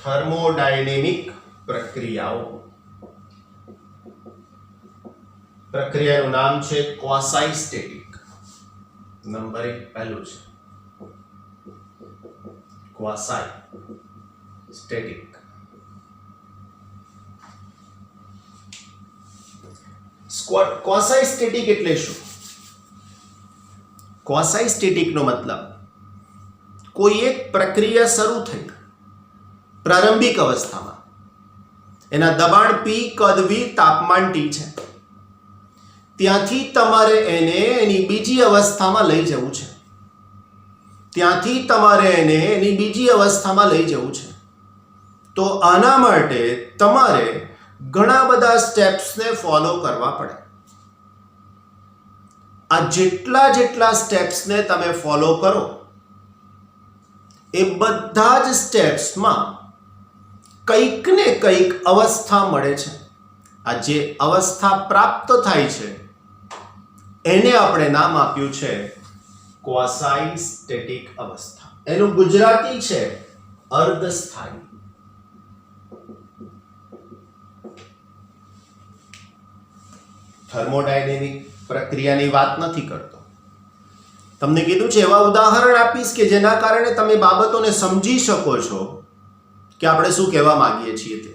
Thermodynamic પ્રક્રિયાઓ. પ્રક્રિયાનું નામ છે ક્વાસાઇસ્ટેટિક. નંબર 1 પહેલું છે ક્વાસાઇસ્ટેટિક. ક્વાસાઇસ્ટેટિક એટલે શું? ક્વાસાઇસ્ટેટિક નો મતલબ કોઈ એક પ્રક્રિયા શરૂ થઈ પ્રારંભિક અવસ્થામાં, એના દબાણ P, કદ V, તાપમાન T છે, ત્યાંથી તમારે એને એની બીજી અવસ્થામાં લઈ જવું છે. ત્યાંથી તમારે એને એની બીજી અવસ્થામાં લઈ જવું છે. તો આના માટે તમારે ઘણા બધા સ્ટેપ્સને ફોલો કરવા પડે. આ જેટલા સ્ટેપ્સને તમે ફોલો કરો એ બધા જ સ્ટેપ્સમાં કંઈક ને કંઈક અવસ્થા મળે છે. આ જે અવસ્થા પ્રાપ્ત થાય છે એને આપણે નામ આપ્યું છે ક્વાસાઇસ્ટેટિક અવસ્થા. એનું ગુજરાતી છે અર્ધસ્થાયી. થર્મોડાયનેમિક પ્રક્રિયાની વાત નથી કરતો. તમને કીધું છે એવા ઉદાહરણ આપીશ કે જેના કારણે તમે બાબતોને સમજી શકો છો કે આપણે શું કહેવા માંગીએ છીએ તે.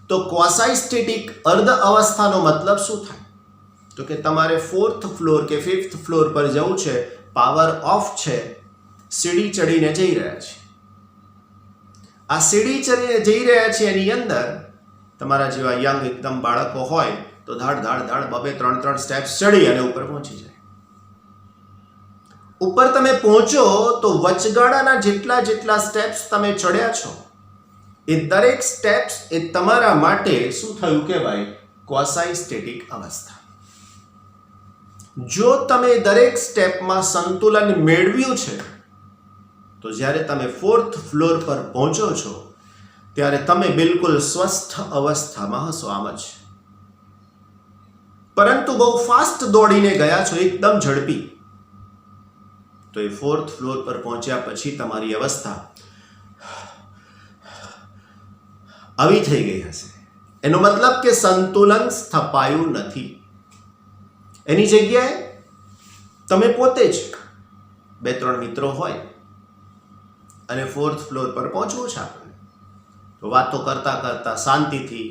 તો ક્વાસાઇસ્ટેટિક અર્ધ અવસ્થાનો મતલબ શું થાય? તો કે તમારે 4th ફ્લોર કે 5th ફ્લોર પર જવું છે, પાવર ઓફ છે, સીડી ચડીને જઈ રહ્યા છે. આ સીડી ચડીને જઈ રહ્યા છે એની અંદર તમારા જેવા યંગ એકદમ બાળકો હોય તો ધાડ 2-3 સ્ટેપ્સ ચડી અને ઉપર પહોંચી જાય. ઉપર તમે પહોંચો તો વચગાળાના જેટલા સ્ટેપ્સ તમે ચડ્યા છો એ દરેક સ્ટેપ્સ એ તમારા માટે શું થયું કહેવાય? ક્વાસાઇસ્ટેટિક અવસ્થા. જો તમે દરેક સ્ટેપમાં સંતુલન મેળવ્યું છે તો જ્યારે તમે 4th ફ્લોર પર પહોંચો છો ત્યારે તમે બિલકુલ સ્વસ્થ અવસ્થામાં હશો. આમ જ. પરંતુ બહુ ફાસ્ટ દોડીને ગયા છો, એકદમ ઝડપી, તો એ 4th ફ્લોર પર પહોંચ્યા પછી તમારી અવસ્થા આવી થઈ ગઈ હશે. એનો મતલબ કે સંતુલન સ્થપાયું નથી. એની જગ્યાએ તમે પોતે જ 2-3 મિત્રો હોય અને 4th ફ્લોર પર પહોંચવું છે આપણે, તો વાતો કરતા કરતા શાંતિથી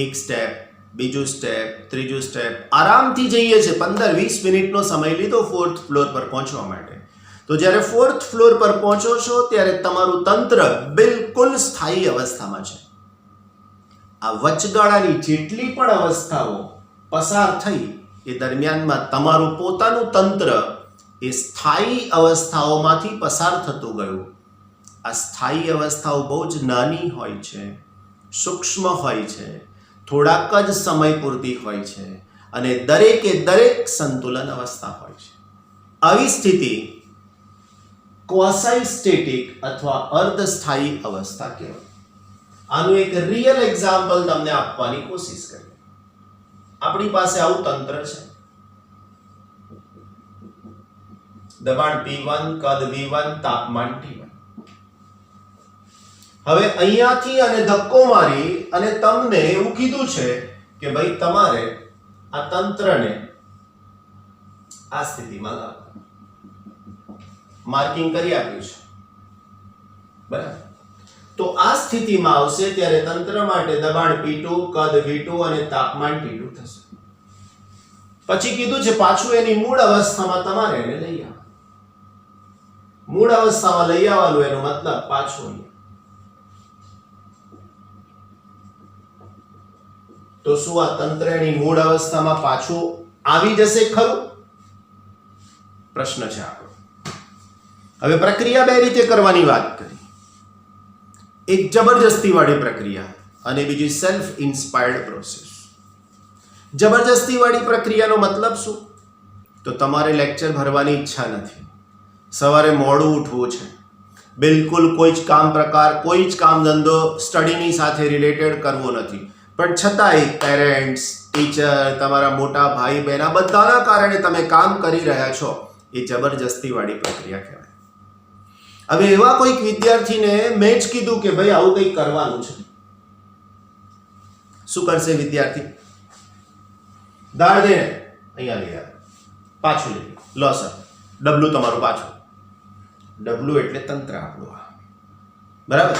એક સ્ટેપ, બીજું સ્ટેપ, ત્રીજું સ્ટેપ આરામથી જઈએ છે. 15-20 મિનિટનો સમય લીધો 4th ફ્લોર પર પહોંચવા માટે. તો જ્યારે 4th ફ્લોર પર પહોંચો છો ત્યારે તમારું તંત્ર બિલકુલ સ્થાયી અવસ્થામાં છે. આ વચગાળાની જેટલી પણ અવસ્થાઓ પસાર થઈ એ દરમિયાનમાં તમારું પોતાનું તંત્ર એ સ્થાયી અવસ્થાઓમાંથી પસાર થતું ગયું. આ સ્થાયી અવસ્થાઓ બહુ જ નાની હોય છે, સૂક્ષ્મ હોય છે, થોડાક જ સમય પૂરતી હોય છે અને દરેકે દરેક સંતુલન અવસ્થા હોય છે. આવી સ્થિતિ ક્વાસાઇસ્ટેટિક અથવા અર્ધસ્થાયી અવસ્થા કહેવાય. આનું એક રિયલ એક્ઝામ્પલ તમને આપવાની કોશિશ કરીએ. આપણી પાસે આવું તંત્ર છે, દબાણ P1, કદ V1, તાપમાન T1. હવે અહીંયાથી અને ધક્કો મારી અને તમને એવું કીધું છે કે ભાઈ તમારે આ તંત્રને આ સ્થિતિમાં લાવવાનું. માર્કિંગ કરી આપ્યું છે, બરાબર? તો આ સ્થિતિમાં આવશે ત્યારે તંત્ર માટે દબાણ P2, કદ V2 અને તાપમાન T2 થશે. પછી કીધું છે પાછું એની મૂળ અવસ્થામાં તમારે એને લઈ આવવાનું. મૂળ અવસ્થામાં લઈ આવવાનું એનો મતલબ પાછું. તો શું આ તંત્ર એની મૂળ અવસ્થામાં પાછું આવી જશે ખરું? પ્રશ્ન છે આપણો. હવે પ્રક્રિયા બે રીતે કરવાની વાત કરી. એક જબરજસ્તી વાળી પ્રક્રિયા અને બીજી સેલ્ફ ઇન્સ્પાયર્ડ પ્રોસેસ. જબરજસ્તી વાળી પ્રક્રિયાનો મતલબ શું? તો તમારે લેક્ચર ભરવાની ઈચ્છા નથી, સવારે મોડું ઉઠવું છે, બિલકુલ કોઈ જ કામ ધંધો સ્ટડીની સાથે રિલેટેડ કરવો નથી, પણ છતાંય પેરેન્ટ્સ, ટીચર, તમારા મોટા ભાઈ બહેન આ બધાના કારણે તમે કામ કરી રહ્યા છો. એ જબરજસ્તી વાળી પ્રક્રિયા કહેવાય. હવે એવા કોઈક વિદ્યાર્થીને મેં જ કીધું કે ભાઈ આવું કંઈક કરવાનું છે, શું કરશે વિદ્યાર્થી? દાળ દે, અહીંયા લઈ આવે, પાછું લઈ લો સર, ડબલું તમારું પાછું. ડબલું એટલે તંત્ર આપણું, બરાબર.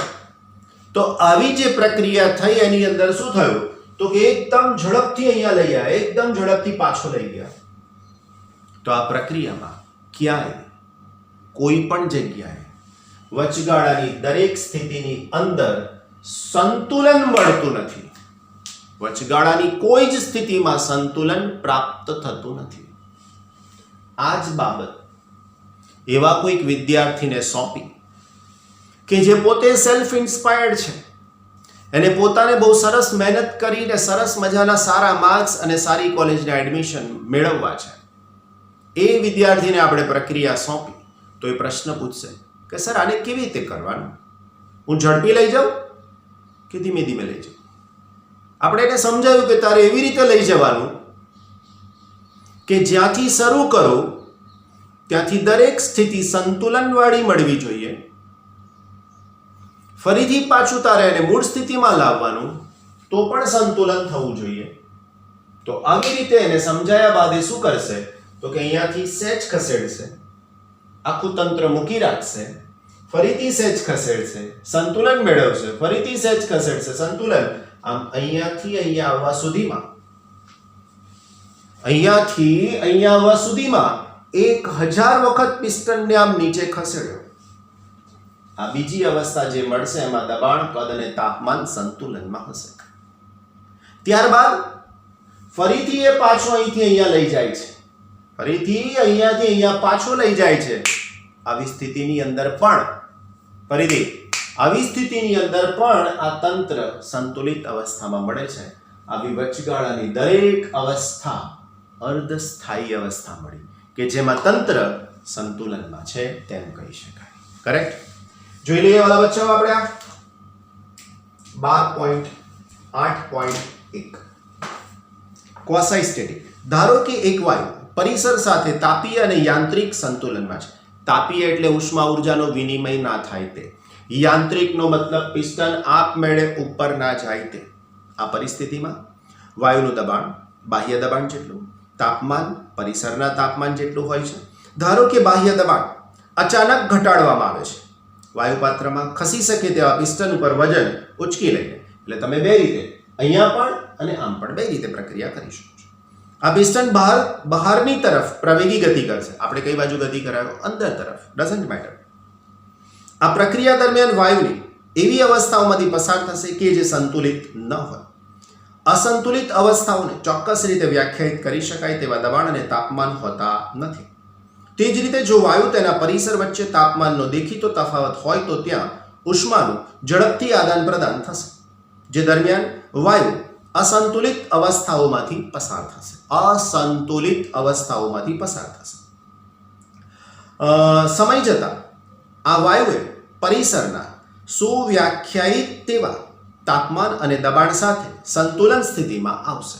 તો આવી જે પ્રક્રિયા થઈ એની અંદર શું થયું તો કે એકદમ ઝડપથી અહીંયા લઈ આવ્યા, એકદમ ઝડપથી પાછો લઈ ગયા. તો આ પ્રક્રિયામાં ક્યાંય કોઈ પણ જગ્યાએ વચગાળાની દરેક સ્થિતિની અંદર સંતુલન મળતું નથી. વચગાળાની કોઈ જ સ્થિતિમાં સંતુલન પ્રાપ્ત થતું નથી. આ જ બાબત એવા કોઈક વિદ્યાર્થીને સોંપી કે જે પોતે સેલ્ફ ઇન્સ્પાયર્ડ છે, એને પોતાને બહુ સરસ મહેનત કરીને સરસ મજાના સારા માર્ક્સ અને સારી કોલેજના એડમિશન મેળવવા છે. એ વિદ્યાર્થીને આપણે પ્રક્રિયા સોંપી તો એ પ્રશ્ન પૂછશે કે સર આને કેવી રીતે કરવાનું? હું ઝડપી લઈ જાઉં કે ધીમે ધીમે લઈ જાઉં? આપણે એને સમજાવ્યું કે તારે એવી રીતે લઈ જવાનું કે જ્યાંથી શરૂ કરો ત્યાંથી દરેક સ્થિતિ સંતુલનવાળી મળવી જોઈએ, ફરીથી પાછું તારે એને મૂળ સ્થિતિમાં લાવવાનું તો પણ સંતુલન થવું જોઈએ. તો આવી રીતે એને સમજાયા બાદ એ શું કરશે તો કે અહીંયાથી સહેજ ખસેડશે, આખું તંત્ર મૂકી રાખશે, ફરીથી સહેજ ખસેડશે, સંતુલન મેળવશે, ફરીથી સહેજ ખસેડશે, સંતુલન. આમ અહીંયાથી અહીંયા આવવા સુધીમાં, અહીંયાથી અહીંયા આવવા સુધીમાં 1000 વખત પિસ્ટનને આમ નીચે ખસેડ્યો. આ બીજી અવસ્થા જે મળશે એમાં દબાણ, કદ અને તાપમાન સંતુલનમાં હશે. ત્યારબાદ ફરીથી એ પાછો અહીંથી અહીંયા લઈ જાય છે, ફરીથી અહીંયાથી અહીંયા પાછો લઈ જાય છે. આવી સ્થિતિની અંદર પણ ફરીથી આવી સ્થિતિની અંદર પણ આ તંત્ર સંતુલિત અવસ્થામાં મળે છે. આવી વચગાળાની દરેક અવસ્થા અર્ધસ્થાયી અવસ્થા મળી કે જેમાં તંત્ર સંતુલનમાં છે તેમ કહી શકાય. કરેક્ટ? જોઈ લઈએ વાલા બચ્ચાઓ આપણે આ 12.8.1 ક્વાસાઇસ્ટેટિક. ધારો કે એક વાયુ પરિસર સાથે તાપીય અને યાંત્રિક સંતુલનમાં છે. તાપીય એટલે ઉષ્મા ઉર્જાનો વિનિમય ના થાય તે, યાંત્રિકનો મતલબ પિસ્ટન આપમેળે ઉપર ના જાય તે. આ પરિસ્થિતિમાં વાયુનું દબાણ બાહ્ય દબાણ જેટલું, તાપમાન પરિસરના તાપમાન જેટલું હોય છે. ધારો કે બાહ્ય દબાણ અચાનક ઘટાડવામાં આવે છે, વાયુપાત્રમાં ખસી શકે તેવા પિસ્ટન ઉપર વજન ઉચકી લઈને, એટલે તમે બે રીતે અહીંયા પણ અને આમ પણ બે રીતે પ્રક્રિયા કરી શકો છો. આ પિસ્ટન બહારની તરફ પ્રવેગી ગતિ કરશે. આપણે કઈ બાજુ ગતિ કરાયો? અંદર તરફ, ડઝન્ટ મેટર. આ પ્રક્રિયા દરમિયાન વાયુની એવી અવસ્થાઓમાંથી પસાર થશે કે જે સંતુલિત ન હોય. અસંતુલિત અવસ્થાઓને ચોક્કસ રીતે વ્યાખ્યાયિત કરી શકાય તેવા દબાણ અને તાપમાન હોતા નથી. તે જ રીતે જો વાયુ તેના પરિસર વચ્ચે તાપમાનનો દેખીતો તફાવત હોય તો ત્યાં ઉષ્માનું ઝડપથી આદાન પ્રદાન થશે, જે દરમિયાન વાયુ અસંતુલિત અવસ્થાઓમાંથી પસાર થશે. અસંતુલિત અવસ્થાઓમાંથી પસાર થશે. સમય જતાં આ વાયુએ પરિસરના સુવ્યાખ્યાયિત તેવા તાપમાન અને દબાણ સાથે સંતુલન સ્થિતિમાં આવશે.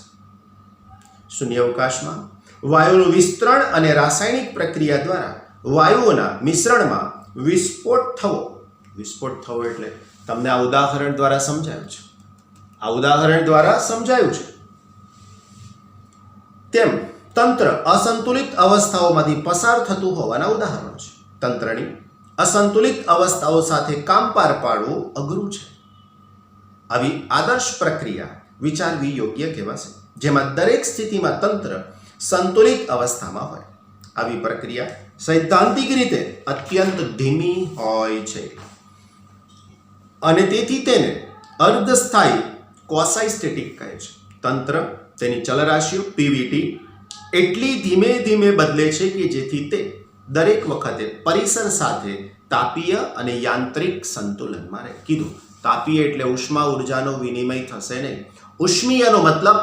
શૂન્યાવકાશમાં વાયુનું વિસ્તરણ અને રાસાયણિક પ્રક્રિયા દ્વારા વાયુઓના મિશ્રણમાં વિસ્ફોટ થવો. વિસ્ફોટ થવો એટલે તમને આ ઉદાહરણ દ્વારા સમજાયું છે, આ ઉદાહરણ દ્વારા સમજાયું છે તેમ તંત્ર અસંતુલિત અવસ્થાઓમાંથી પસાર થતું હોવાના ઉદાહરણો છે. તંત્રની અસંતુલિત અવસ્થાઓ સાથે કામ પાર પાડવું અઘરું છે. આવી આદર્શ પ્રક્રિયા વિચારવી યોગ્ય કહેવાશે, જેમાં દરેક સ્થિતિમાં તંત્ર સંતુલિત અવસ્થામાં હોય. આવી પ્રક્રિયા સૈદ્ધાંતિક રીતે અત્યંત ધીમી હોય છે અને તેથી તેને અર્ધસ્થાયી ક્વાસાઇસ્ટેટિક કહે છે. તંત્ર તેની ચલરાશિઓ પીવીટી એટલી ધીમે ધીમે બદલે છે કે જેથી તે દરેક વખતે પરિસર સાથે તાપીય અને યાંત્રિક સંતુલનમાં રહે. કીધું તાપીય એટલે ઉષ્મા ઉર્જાનો વિનિમય થશે નહીં, ઉષ્મીયનો મતલબ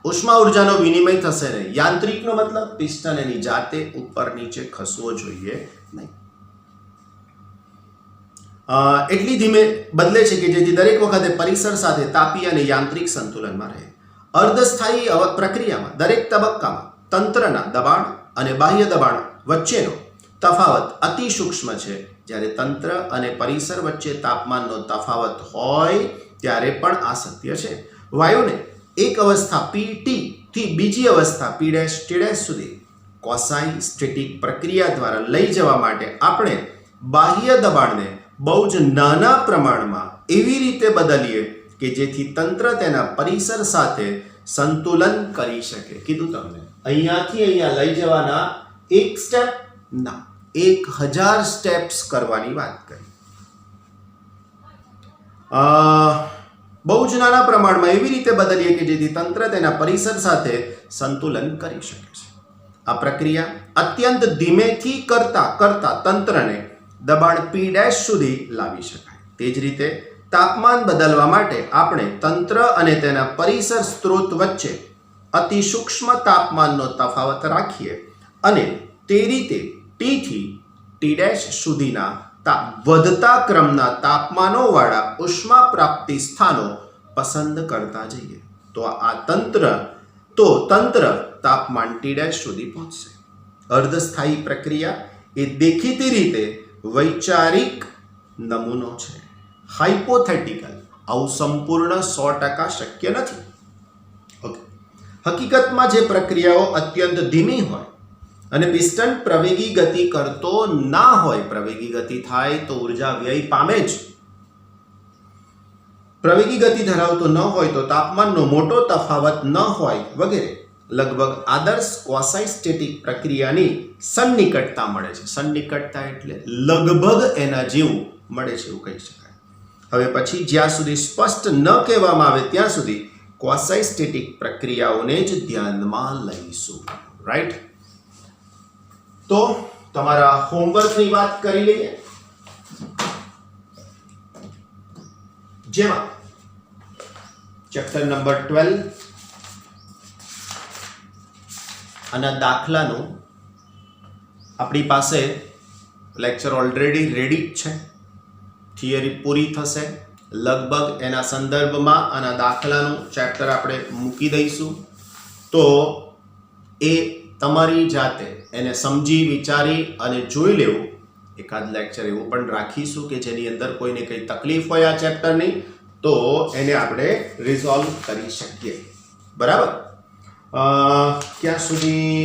ઉષ્મા ઉર્જાનો વિનિમય થશે નહીં, યાંત્રિકનો મતલબ પિસ્ટન એની જાતે ઉપર નીચે ખસવો જોઈએ નહીં. એટલી ધીમે બદલે છે કે જેથી દરેક વખતે પરિસર સાથે તાપીય અને યાંત્રિક સંતુલનમાં રહે. અર્ધસ્થાયી પ્રક્રિયામાં દરેક તબક્કામાં તંત્રના દબાણ અને બાહ્ય દબાણ વચ્ચેનો તફાવત અતિ સૂક્ષ્મ છે. જ્યારે તંત્ર અને પરિસર વચ્ચે તાપમાનનો તફાવત હોય ત્યારે પણ આ સત્ય છે. વાયુને એક અવસ્થા PT થી બીજી અવસ્થા P' સુધી કોસાઈ સ્ટેટિક પ્રક્રિયા દ્વારા લઈ જવા માટે આપણે બાહ્ય દબાણને બહુ જ નાના પ્રમાણમાં એવી રીતે બદલીએ કે જેથી તંત્ર તેના પરિસર સાથે સંતુલન કરી શકે. કીધું તમને અહીંયાથી અહીંયા લઈ જવાના એક સ્ટેપ ના 1000 સ્ટેપ્સ કરવાની વાત કરી. બહુ જ નાના પ્રમાણમાં એવી રીતે બદલીએ કે જેથી તંત્ર તેના પરિસર સાથે સંતુલન કરી શકે છે. આ પ્રક્રિયા અત્યંત ધીમેથી કરતા તંત્રને દબાણ P' સુધી લાવી શકાય. તે જ રીતે તાપમાન બદલવા માટે આપણે તંત્ર અને તેના પરિસર સ્ત્રોત વચ્ચે અતિ સૂક્ષ્મ તાપમાનનો તફાવત રાખીએ અને તે રીતે T થી T' સુધીના વધતા ક્રમના તાપમાનોવાળા ઉષ્મા પ્રાપ્તિ સ્થાનો પસંદ કરતા જઈએ તો તંત્ર તાપમાન T' સુધી પહોંચશે. અર્ધસ્થાયી પ્રક્રિયા એ દેખીતી રીતે વૈચારિક નમૂનો છે. હાઇપોથેટિકલ, આવું સંપૂર્ણ 100% શક્ય નથી. હકીકતમાં જે પ્રક્રિયાઓ અત્યંત ધીમી હોય અને પિસ્ટન પ્રવેગી ગતિ કરતો ના હોય, પ્રવેગી ગતિ થાય તો ઉર્જા વ્યય પામે જ. પ્રવેગી ગતિ ધરાવતો ન હોય તો તાપમાનનો મોટો તફાવત ન હોય વગેરે લગભગ આદર્શ ક્વાસાઈ સ્ટેટિક પ્રક્રિયાની સન્નિકટતા મળે છે. સન્નિકટતા એટલે લગભગ એના જેવું મળે છે એવું કહી શકાય. હવે પછી જ્યાં સુધી સ્પષ્ટ ન કહેવામાં આવે ત્યાં સુધી ક્વાસાઈ સ્ટેટિક પ્રક્રિયાઓને જ ધ્યાનમાં લઈશું. રાઈટ? તો તમારા હોમવર્કની વાત કરી લઈએ, જેમાં ચેપ્ટર નંબર 12 અને દાખલાનું આપણી પાસે લેક્ચર ઓલરેડી રેડી જ છે. થિયરી પૂરી થશે લગભગ એના સંદર્ભમાં અને દાખલાનું ચેપ્ટર આપણે મૂકી દઈશું. તો એ તમારી જાતે એને સમજી વિચારી અને જોઈ લેવું. એકાદ લેક્ચર એવું પણ રાખીશું કે જેની અંદર કોઈને કંઈ તકલીફ હોય આ ચેપ્ટરની તો એને આપણે રિઝોલ્વ કરી શકીએ. બરાબર? ક્યાં સુધી?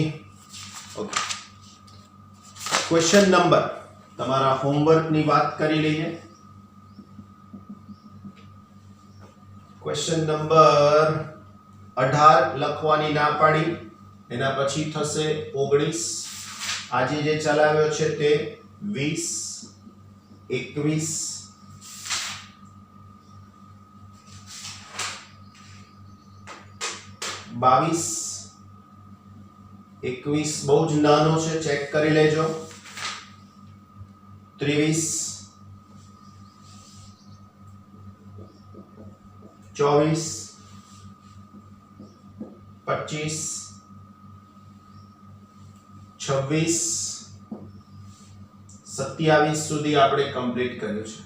ઓકે, ક્વેશ્ચન નંબર, તમારા હોમવર્કની વાત કરી લઈએ. ક્વેશ્ચન નંબર 18 લખવાની ના પાડી, એના પછી થશે 19. આજે જે ચલાવ્યો છે તે 20, 21, 22, 21 બહુ જ નાનો છે, ચેક કરી લેજો. 23, 24, 25, 26, 27 સુધી આપણે કમ્પ્લીટ કર્યું છે.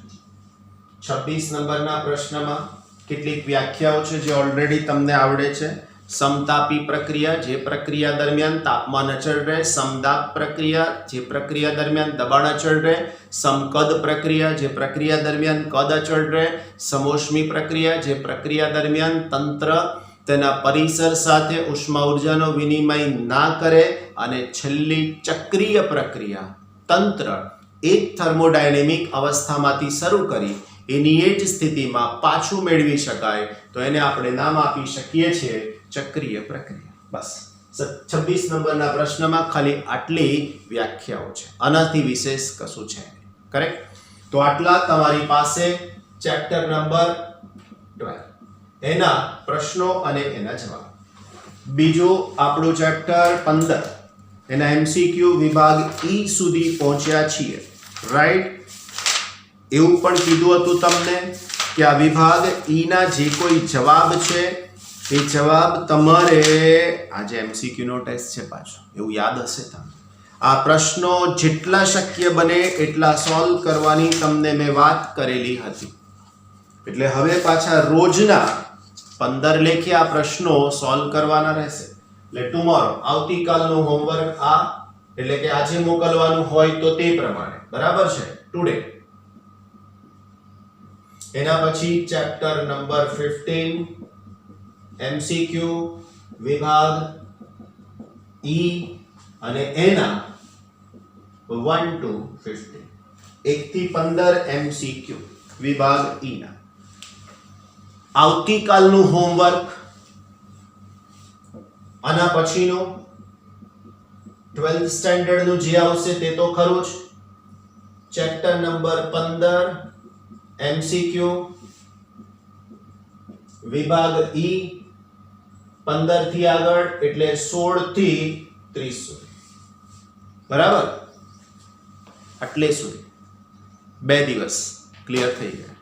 26 નંબરના પ્રશ્નમાં કેટલીક વ્યાખ્યાઓ છે જે ઓલરેડી તમને આવડે છે. સમતાપી પ્રક્રિયા, જે પ્રક્રિયા દરમિયાન તાપમાન અચળ રહે. સમદાબ પ્રક્રિયા, જે પ્રક્રિયા દરમિયાન દબાણ અચળ રહે. સમકદ પ્રક્રિયા, જે પ્રક્રિયા દરમિયાન કદ અચળ રહે. સમોષ્મી પ્રક્રિયા, જે પ્રક્રિયા દરમિયાન તંત્ર તેના પરિસર સાથે ઉષ્મા ઉર્જાનો વિનિમય ના કરે. અને છેલ્લી ચક્રીય પ્રક્રિયા, તંત્ર એક થર્મોડાયનેમિક અવસ્થામાંથી શરૂ કરી એની એ જ સ્થિતિમાં પાછું મેળવી શકાય તો એને આપણે નામ આપી શકીએ છીએ ચક્રીય પ્રક્રિયા. બસ 26 નંબરના પ્રશ્નમાં ખાલી આટલી વ્યાખ્યાઓ છે, આનાથી વિશેષ કશું છે. કરેક્ટ? તો આટલા તમારી પાસે ચેપ્ટર નંબર 12 એના પ્રશ્નો અને એના જવાબ. બીજું આપણું ચેપ્ટર 15 એના MCQ વિભાગ E સુધી પહોંચ્યા છીએ. રાઈટ? એવું પણ કીધું હતું તમને કે આ વિભાગ E ના જે કોઈ જવાબ છે એ જવાબ તમારે આજે MCQ નો ટેસ્ટ છે પાછો, એવું યાદ હશે તમને. આ પ્રશ્નો જેટલા શક્ય બને એટલા સોલ્વ કરવાની તમને મેં વાત કરેલી હતી. એટલે હવે પાછા રોજના 15 લેખે આ પ્રશ્નો સોલ્વ કરવાના રહેશે. એટલે ટુમોરો, આવતીકાલનું હોમવર્ક આ એટલે કે આજે મોકલવાનું હોય તો તે પ્રમાણે, બરાબર છે, ટુડે. એના પછી ચેપ્ટર નંબર 15 એમસીક્યુ વિભાગ ઈ અને એના 1 to 15, 1 થી 15 એમસીક્યુ વિભાગ ઈ ના. આવતીકાલનું હોમવર્ક આના પછીનું 12th સ્ટેન્ડર્ડ નું જે આવશે તે તો ખરું જ. ચેપ્ટર નંબર 15 એમસીક્યુ વિભાગ ઈ 15 થી આગળ એટલે 16 થી 30 સુધી, બરાબર. આટલે સુધી 2 દિવસ ક્લિયર થઈ ગયા.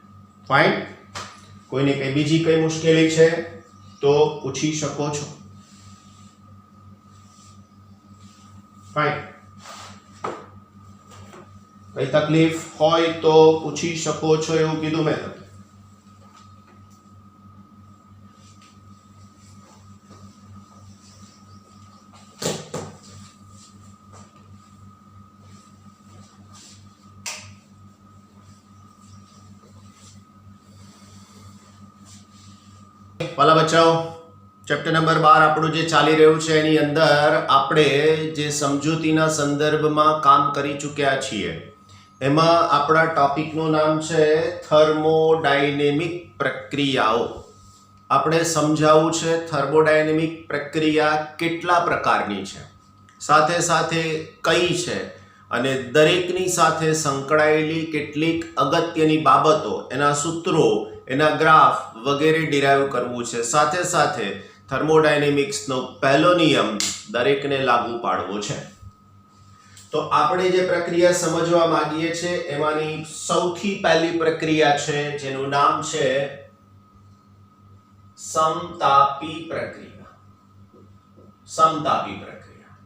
ફાઇન. કોઈને કઈ બીજી કઈ મુશ્કેલી છે તો પૂછી શકો છો. ફાઇન. કઈ તકલીફ હોય તો પૂછી શકો છો એવું કીધું મેં તમને. વાલા બચ્ચાઓ, ચેપ્ટર નંબર 12 આપણું જે ચાલી રહ્યું છે એની અંદર આપણે જે સમજૂતીના સંદર્ભમાં કામ કરી ચૂક્યા છીએ એમાં આપણા ટોપિકનું નામ છે થર્મોડાયનેમિક પ્રક્રિયાઓ. આપણે સમજાવવું છે થર્મોડાયનેમિક પ્રક્રિયા કેટલા પ્રકારની છે, સાથે સાથે કઈ છે અને દરેકની સાથે સંકળાયેલી કેટલીક અગત્યની બાબતો, એના સૂત્રો, એના ગ્રાફ વગેરે ડિરાઈવ કરવું છે. સાથે સાથે થર્મોડાયનેમિક્સનો પહેલો નિયમ દરેકને લાગુ પાડવો છે. તો આપણે જે પ્રક્રિયા સમજવા માંગીએ છીએ એમાંની સૌથી પહેલી પ્રક્રિયા છે જેનું નામ છે સમતાપી પ્રક્રિયા. સમતાપી પ્રક્રિયા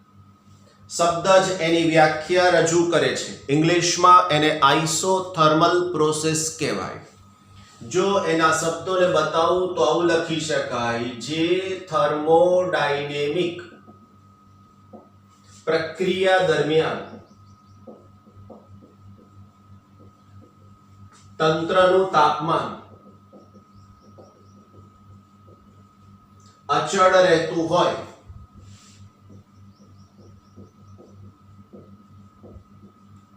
શબ્દ જ એની વ્યાખ્યા રજૂ કરે છે. ઇંગ્લિશમાં એને આઇસોથર્મલ પ્રોસેસ કહેવાય. જો એના શબ્દોને બતાવું તો આવું લખી શકાય, જે થર્મોડાયનેમિક પ્રક્રિયા દરમિયાન તંત્રનું તાપમાન અચળ રહેતું હોય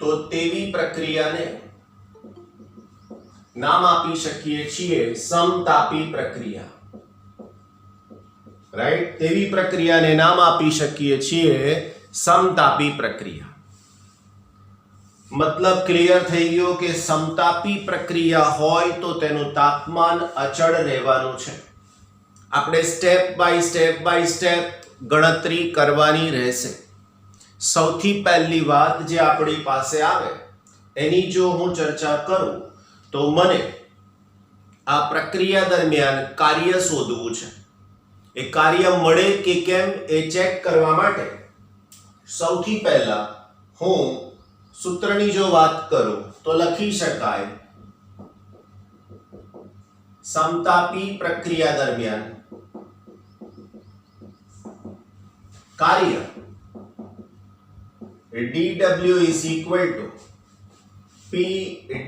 તો તેવી પ્રક્રિયાને નામ આપી શકીએ છીએ સમતાપી પ્રક્રિયા. રાઈટ? તેવી પ્રક્રિયાને નામ આપી શકીએ છીએ સમતાપી પ્રક્રિયા. મતલબ ક્લિયર થઈ ગયો કે સમતાપી પ્રક્રિયા હોય તો તેનું તાપમાન અચળ રહેવાનું છે. આપણે સ્ટેપ બાય સ્ટેપ ગણતરી કરવાની રહેશે. સૌથી પહેલી વાત જે આપણી પાસે આવે એની જો હું ચર્ચા કરું તો મને આ પ્રક્રિયા દરમિયાન કાર્ય શોધવું છે. એ કાર્ય મળે કે કેમ એ ચેક કરવા માટે સૌથી પહેલા હું સૂત્રની જો વાત કરું તો લખી શકાય, સમતાપી પ્રક્રિયા દરમિયાન કાર્ય dw is equal to p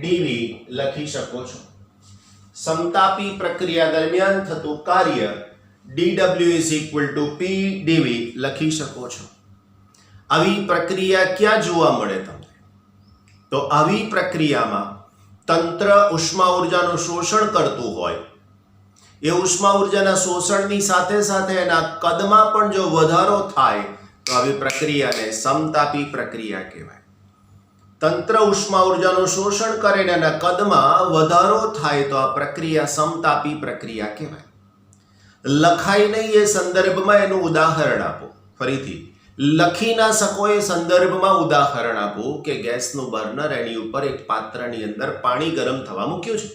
dv લખી શકો છો. સમતાપી પ્રક્રિયા દરમિયાન થતું કાર્ય dw is equal to p dv લખી શકો છો. આવી પ્રક્રિયા ક્યાં જોવા મળે તમને? તો આવી પ્રક્રિયામાં તંત્ર ઉષ્મા ઉર્જાનું શોષણ કરતું હોય, એ ઉષ્મા ઉર્જાના શોષણની સાથે સાથે એના કદમાં પણ જો વધારો થાય તો આવી પ્રક્રિયાને સમતાપી પ્રક્રિયા કહેવાય. તંત્ર ઉષ્મા ઉર્જાનું શોષણ કરે ને એના કદમાં વધારો થાય તો આ પ્રક્રિયા સમતાપી પ્રક્રિયા કહેવાય. લખાય નહીં એ સંદર્ભમાં એનું ઉદાહરણ આપો. ફરીથી લખી ના શકો એ સંદર્ભમાં ઉદાહરણ આપો કે ગેસનું બર્નર, એની ઉપર એક પાત્રની અંદર પાણી ગરમ થવા મૂક્યું છે,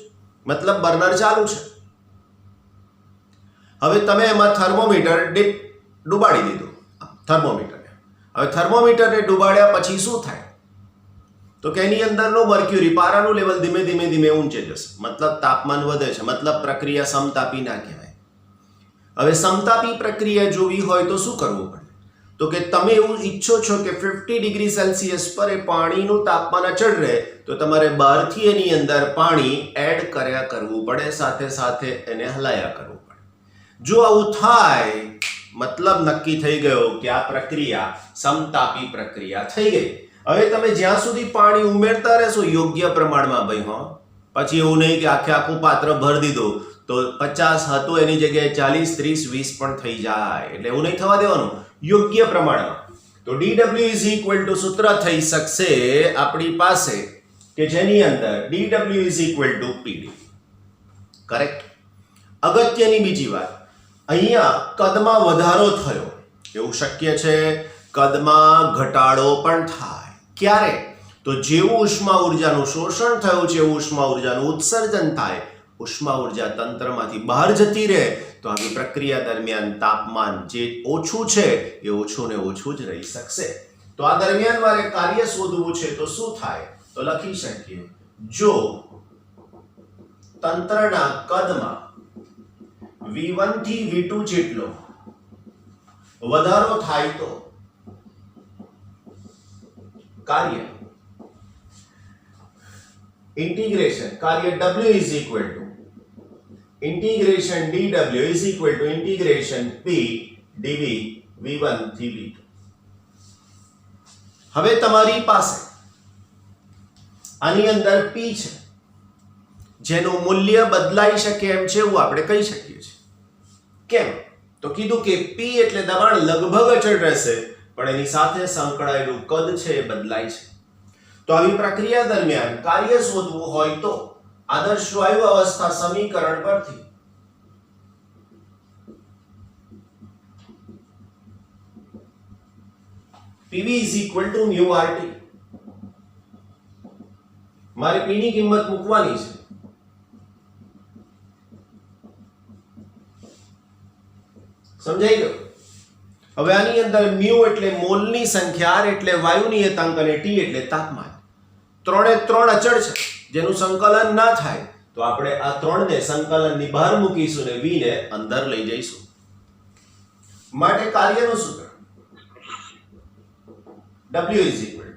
મતલબ બર્નર ચાલુ છે. હવે તમે એમાં થર્મોમીટર ડુબાડી દીધું. હવે થર્મોમીટરને ડુબાડ્યા પછી શું થાય? તો કે એની અંદરનો મર્ક્યુરી, પારાનું લેવલ ધીમે ધીમે ઊંચે જશે, મતલબ તાપમાન વધે છે, મતલબ પ્રક્રિયા સમતાપી ના કહેવાય. હવે સમતાપી પ્રક્રિયા જોવી હોય તો શું કરવું પડે? તો કે તમે એવું ઈચ્છો છો કે 50 ડિગ્રી સેલ્સિયસ પર એ પાણીનું તાપમાન અચળ રહે, તો તમારે બહારથી એની અંદર પાણી એડ કર્યા કરવું પડે, સાથે સાથે એને હલાયા કરવું પડે. જો આવું થાય મતલબ નક્કી થઈ ગયો કે આ પ્રક્રિયા સમતાપી પ્રક્રિયા થઈ ગઈ. હવે તમે જ્યાં સુધી પાણી ઉમેરતા રહેશો યોગ્ય પ્રમાણમાં ભાઈ, પછી એવું નહીં કે આખું પાત્ર ભરી દીધું તો 50 હતું એની જગ્યાએ 40, 30, 20 પણ થઈ જાય. એટલે એવું નહીં થવા દેવાનું, યોગ્ય પ્રમાણમાં. તો dw ઇઝ ઇક્વલ ટુ સૂત્ર થઈ શકશે આપણી પાસે કે જેની અંદર dw is equal two pd. Correct. અગત્યની બીજી વાત, અહીંયા કદમાં વધારો થયો એવું શક્ય છે, કદમાં ઘટાડો પણ થાય. ક્યારે? તો જેવું ઉષ્મા ઉર્જાનું શોષણ થયું છે એવું ઉષ્મા ઉર્જાનું ઉત્સર્જન થાય, ઉષ્મા ઉર્જા તંત્રમાંથી બહાર જતી રહે, તો આવી પ્રક્રિયા દરમિયાન તાપમાન જે ઓછું છે એ ઓછું ને ઓછું જ રહી શકશે. તો આ દરમિયાન મારે કાર્ય શોધવું છે તો શું થાય? તો લખી શકીએ, જો તંત્રના કદમાં V1 થી V2 જેટલો વધારો થાય તો કાર્ય ઇન્ટિગ્રેશન કાર્ય W is equal two integration dW is equal two integration P dV V1 થી V2. હવે તમારી પાસે આની અંદર P છે જેનું મૂલ્ય બદલાઈ શકે એમ છે એવું આપણે કહી શકીએ છીએ. કેમ? તો કીધું કે P એટલે દબાણ લગભગ અચળ રહેશે, પણ એની સાથે સંકળાયેલું કદ છે એ બદલાય છે. તો આવી પ્રક્રિયા દરમિયાન કાર્ય શોધવું હોય તો આદર્શ વાયુ અવસ્થા સમીકરણ પરથી PV is equal to mu RT. મારે P ની કિંમત મૂકવાની છે. સમજાઈ ગયું? હવે આની અંદર mu એટલે મોલની સંખ્યા, r એટલે વાયુ નિયતાંક અને T એટલે તાપમાન. ત્રણે ત્રણ અચળ છે જેનું સંકલન ના થાય, તો આપણે આ ત્રણને સંકલનની બહાર મૂકીશું ને v ને અંદર લઈ જઈશું. માટે કાર્યનું સૂત્ર W is equal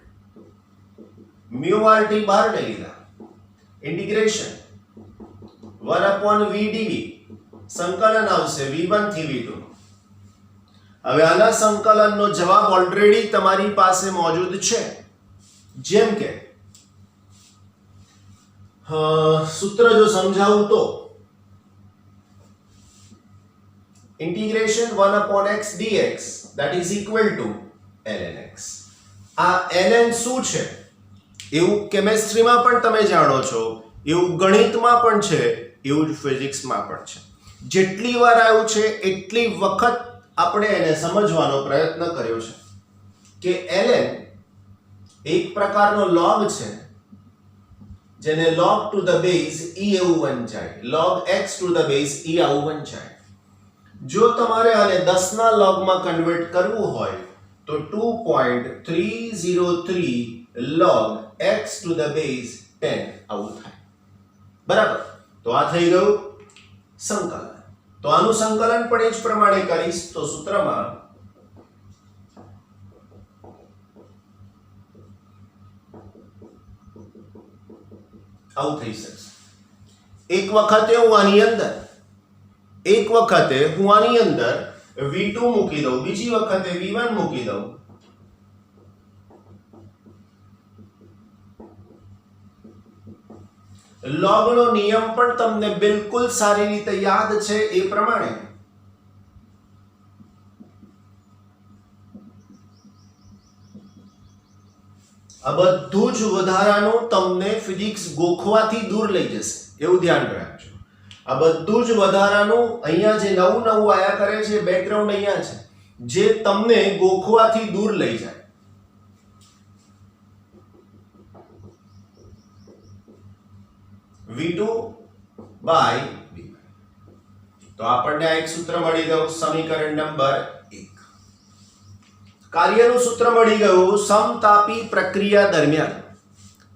mu RT બહાર લઈ લીધા, ઇન્ટિગ્રેશન 1/v dv, સંકલન આવશે v1 થી v2. હવે આના સંકલનનો જવાબ ઓલરેડી તમારી પાસે મોજૂદ છે. જેમ કે સૂત્ર જો સમજાવું તો integration 1/x dx that is equal to ln x. આ ln શું છે એવું કેમેસ્ટ્રીમાં પણ તમે જાણો છો, એવું ગણિતમાં પણ છે, એવું જ ફિઝિક્સમાં પણ છે. જેટલી વાર આવ્યું છે એટલી વખત આપણે એને સમજવાનો પ્રયત્ન કર્યો છે કે ln એક પ્રકારનો log છે જેને log to the base e એવું વંચાય, log x to the base e આવું વંચાય. જો તમારે આને 10 ના log માં કન્વર્ટ કરવું હોય તો 2.303 log x to the base 10 આવું થાય. બરાબર? તો આ થઈ ગયું સંકલન. તો આનું સંકલન પણ એ જ પ્રમાણે કરીશ તો સૂત્રમાં આવું થઈ શકશે. એક વખતે હું આની અંદર V2 મૂકી દઉં, બીજી વખતે V1 મૂકી દઉં. લોગનો નિયમ પણ તમને બિલકુલ સારી રીતે યાદ છે એ પ્રમાણે આ બધું જ વધારાનું તમને ફિઝિક્સ ગોખવાથી દૂર લઈ જશે, એવું ધ્યાન રાખજો. આ બધું જ વધારાનું અહીંયા જે નવું આયા કરે છે, બેકગ્રાઉન્ડ અહીંયા છે, જે તમને ગોખવાથી દૂર લઈ જાય. V2 by V1. તો આપણને આ એક સૂત્ર મળી ગયું, સમીકરણ નંબર 1. કાર્યનું સૂત્ર મળી ગયું સમતાપી પ્રક્રિયા દરમિયાન.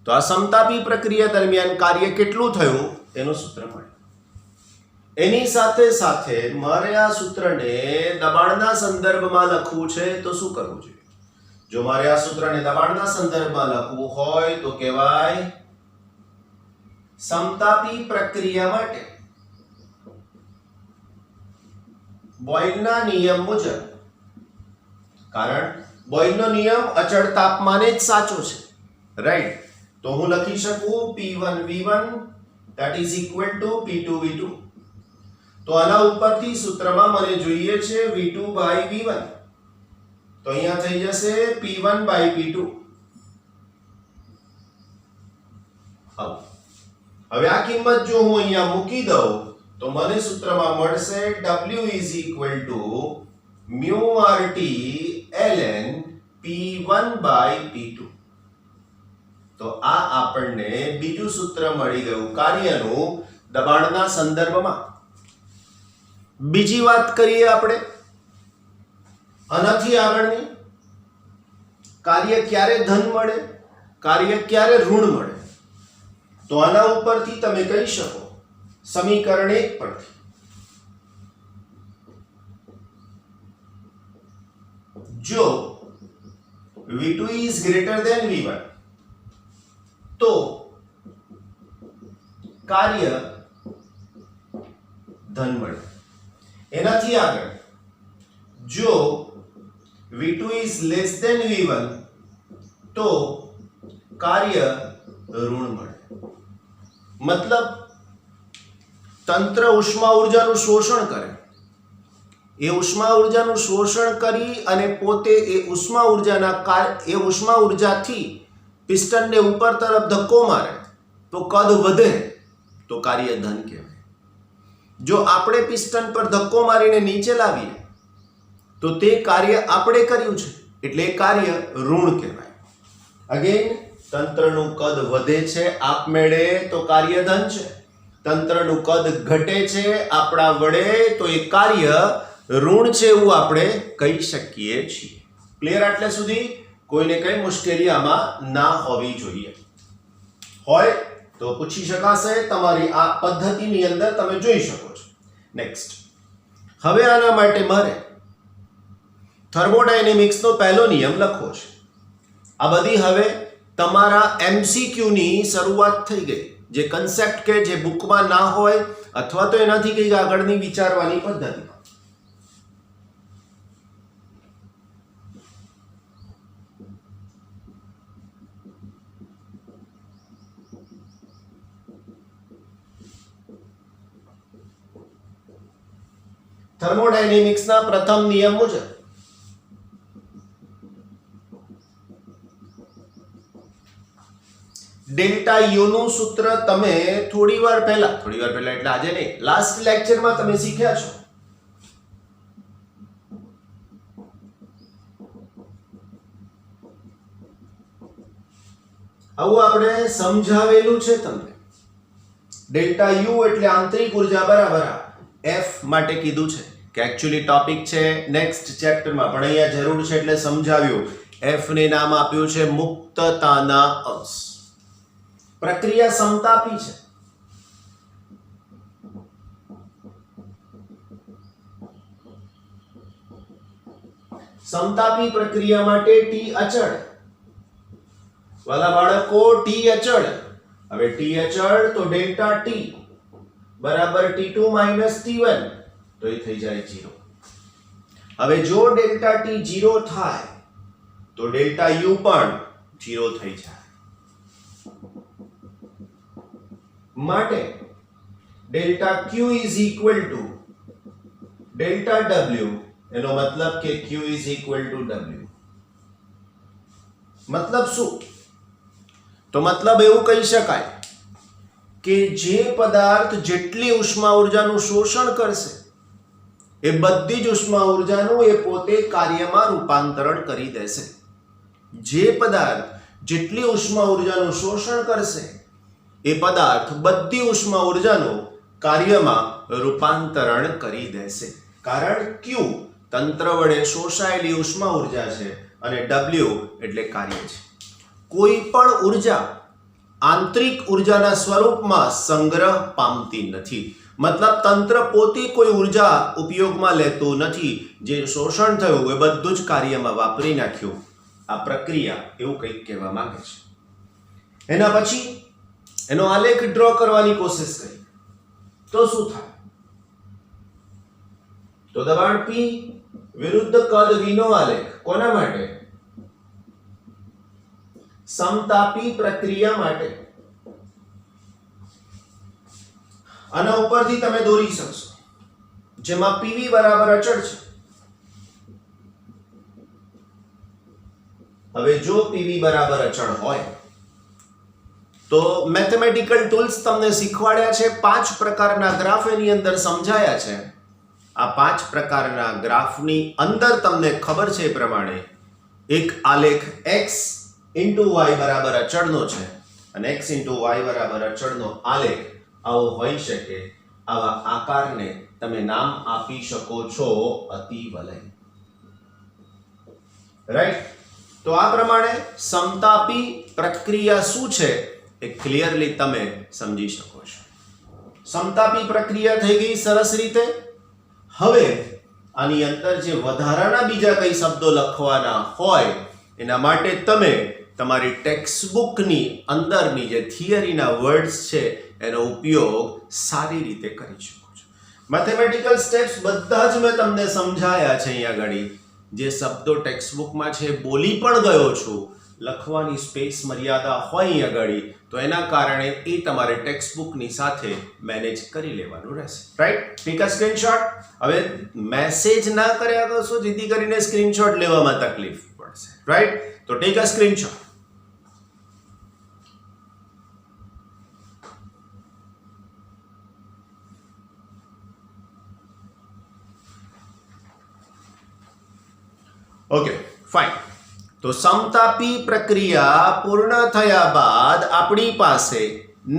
તો આ સમતાપી પ્રક્રિયા દરમિયાન કાર્ય કેટલું થયું એનું સૂત્ર મળ્યું. એની સાથે સાથે મારે આ સૂત્રને દબાણના સંદર્ભમાં લખવું છે તો શું કરવું જોઈએ? જો મારે આ સૂત્રને દબાણના સંદર્ભમાં લખવું હોય તો કહેવાય સમતાપી પ્રક્રિયા માટે બોયલના નિયમ મુજબ, કારણ બોયલનો નિયમ અચળ તાપમાને જ સાચો છે, રાઈટ? તો હું લખી શકું P1 V1 that is equal to P2 V2. તો આના ઉપરથી સૂત્રમાં મને જોઈએ છે V2 by V1, તો અહીંયા થઈ જશે P1 by P2. હવે આ કિંમત જો હું અહીંયા મૂકી દઉં તો મને સૂત્રમાં મળશે W is equal to mu RT ln P1 by P2. તો આ આપણને બીજું સૂત્ર મળી ગયું કાર્યનું દબાણના સંદર્ભમાં. બીજી વાત કરીએ આપણે આનાથી આગળની, કાર્ય ક્યારે ધન મળે, કાર્ય ક્યારે ઋણ મળે? તો આના ઉપરથી તમે કહી શકો સમીકરણ 1 પરથી, જો V2 is greater than V1 તો કાર્ય ધન મળે. એનાથી આગળ જો V2 is less than V1 તો કાર્ય ઋણ મળે. મતલબ તંત્ર ઉષ્મા ઉર્જાનું શોષણ કરે, એ ઉષ્મા ઉર્જાનું શોષણ કરી અને પોતે એ ઉષ્મા ઉર્જાથી પિસ્ટનને ઉપર તરફ ધક્કો મારે તો કદ વધે તો કાર્ય ધન કહેવાય. જો આપણે પિસ્ટન પર ધક્કો મારીને નીચે લાવીએ તો તે કાર્ય આપણે કર્યું છે એટલે એ કાર્ય ઋણ કહેવાય. અગેન તંત્રનું કદ વધે છે આપમેળે તો કાર્ય ધન છે, તંત્રનું કદ ઘટે છે આપણા વડે તો એ કાર્ય ઋણ છે એવું આપણે કહી શકીએ છીએ. ક્લિયર? આટલે સુધી કોઈને કઈ મુશ્કેલી આમાં ના હોવી જોઈએ. હોય તો પૂછી શકાશે, તમારી આ પદ્ધતિની અંદર તમે જોઈ શકો છો. નેક્સ્ટ, હવે આના માટે મારે થર્મોડાયનેમિક્સનો પહેલો નિયમ લખવો છે. આ બધી હવે તમારા MCQ ની શરૂઆત થઈ ગઈ. જે કન્સેપ્ટ કે જે બુકમાં ના હોય અથવા તો એનાથી કંઈક આગળની વિચારવાની પદ્ધતિ. થર્મોડાયનેમિક્સના પ્રથમ નિયમ મુજબ ડેલ્ટા યુ નું સૂત્ર તમે થોડીવાર પહેલા એટલે આજે નહીં, લાસ્ટ લેક્ચરમાં તમે શીખ્યા છો. આવું આપણે સમજાવેલું છે તમને. ડેલ્ટા યુ એટલે આંતરિક ઉર્જા બરાબર F માટે કીધું છે કે એકચ્યુઅલી ટોપિક છે નેક્સ્ટ ચેપ્ટરમાં, પણ અહીંયા જરૂર છે એટલે સમજાવ્યું. F ને નામ આપ્યું છે મુક્તતાના અંશ. પ્રક્રિયા સમતાપી છે. સમતાપી પ્રક્રિયા માટે T અચળ. વાલા બાળકો, T અચળ. હવે T અચળ તો ડેલ્ટા T બરાબર T2 માઇનસ T1 તો એ થઈ જાય 0. હવે જો ડેલ્ટા T 0 થાય તો ડેલ્ટા U પણ 0 થઈ જાય. માટે delta Q is equal to delta W, એનો મતલબ કે Q is equal to W. મતલબ શું? તો મતલબ એવું કહી શકાય કે જે પદાર્થ જેટલી ઉષ્મા ઉર્જાનું શોષણ કરશે એ બધી જ ઉષ્મા ઉર્જાનું એ પોતે કાર્યમાં રૂપાંતરણ કરી દેશે. જે પદાર્થ જેટલી ઉષ્મા ઉર્જાનું શોષણ કરશે એ પદાર્થ બધી ઉષ્મા ઉર્જાનું કાર્યમાં રૂપાંતરણ કરી દેશે. કારણ Q તંત્ર વડે શોષાયેલી ઉષ્મા ઉર્જા છે અને W એટલે કાર્ય છે. કોઈ પણ ઉર્જા આંતરિક ઉર્જાના સ્વરૂપમાં સંગ્રહ પામતી નથી. મતલબ તંત્ર પોતે કોઈ ઉર્જા ઉપયોગમાં લેતું નથી, જે શોષણ થયું એ બધું જ કાર્યમાં વાપરી નાખ્યું. આ પ્રક્રિયા એવું કંઈક કહેવા માંગે છે. એના પછી એનો આલેખ ડ્રો કરવાની કોશિશ કરી તો શું થાય? તો દબાણ P વિરુદ્ધ કદ V નો આલેખ. કોના માટે? સમતાપી પ્રક્રિયા માટે. આના ઉપરથી તમે દોરી શકશો, જેમાં PV બરાબર અચળ છે. હવે જો PV બરાબર અચળ હોય તો મેથેમેટિકલ ટૂલ્સ તમને શીખવાડ્યા છે, 5 પ્રકારના ગ્રાફ એની અંદર સમજાયા છે. આ 5 પ્રકારના ગ્રાફની અંદર તમને ખબર છે એ પ્રમાણે એક આલેખ x y બરાબર અચળનો છે, અને x y બરાબર અચળનો આલેખ આવો હોઈ શકે. આવા આકારને તમે નામ આપી શકો છો અતિવલય. રાઈટ? તો આ પ્રમાણે સમતાપી પ્રક્રિયા શું છે એ ક્લિયરલી તમે સમજી શકો છો. સમતાપી પ્રક્રિયા થઈ ગઈ સરસ રીતે. હવે આની અંદર જે વધારાના બીજા કઈ શબ્દો લખવાના હોય એના માટે તમે તમારી ટેક્સ્ટબુકની અંદરની જે થિયરીના વર્ડ્સ છે એનો ઉપયોગ સારી રીતે કરી શકો છો. મેથેમેટિકલ સ્ટેપ્સ બધા જ મેં તમને સમજાયા છે. અહીંયા આગળ જે શબ્દો ટેક્સ્ટબુકમાં છે બોલી પણ ગયો છું, લખવાની સ્પેસ મર્યાદા હોય અહીંયા આગળ, તો એના કારણે એ તમારે ટેક્સ્ટબુકની સાથે મેનેજ કરી લેવાનું રહેશે. રાઈટ? Take a screenshot. હવે મેસેજ ના કર્યા કરશો જેથી કરીને સ્ક્રીનશોટ લેવામાં તકલીફ પડશે. રાઈટ? તો take a screenshot. Okay, fine. તો સમતાપી પ્રક્રિયા પૂર્ણ થયા બાદ આપણી પાસે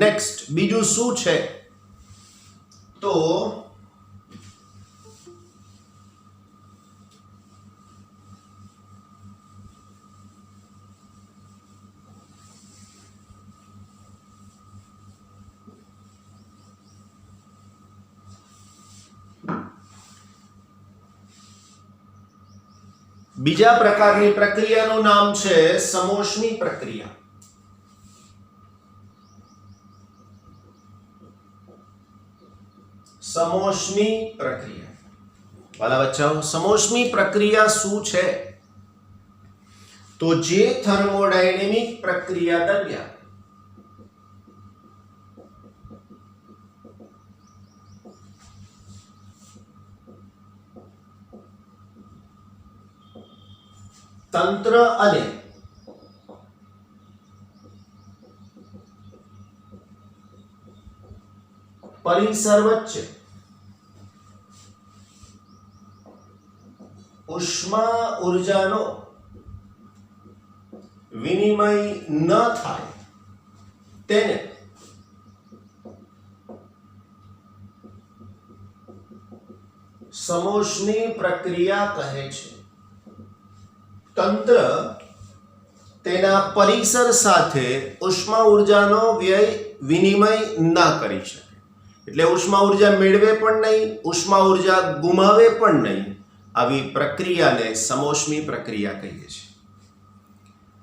નેક્સ્ટ બીજું શું છે? તો બીજા પ્રકારની પ્રક્રિયાનું નામ છે સમોષ્મી પ્રક્રિયા. સમોષ્મી પ્રક્રિયા. વાલા બચ્ચાઓ, સમોષ્મી પ્રક્રિયા શું છે? તો જે થર્મોડાયનેમિક પ્રક્રિયા દરમિયાન તંત્ર અને પરિસર વચ્ચે ઉષ્મા ઉર્જાનો વિનિમય ન થાય તેને સમોષ્મી પ્રક્રિયા કહે છે. તંત્ર તેના પરિસર સાથે ઉષ્મા ઉર્જાનો વિનિમય ના કરી શકે, એટલે ઉષ્મા ઉર્જા મેળવે પણ નહીં, ઉષ્મા ઉર્જા ગુમાવે પણ નહીં. આવી પ્રક્રિયાને સમોષ્મી પ્રક્રિયા કહીએ છીએ.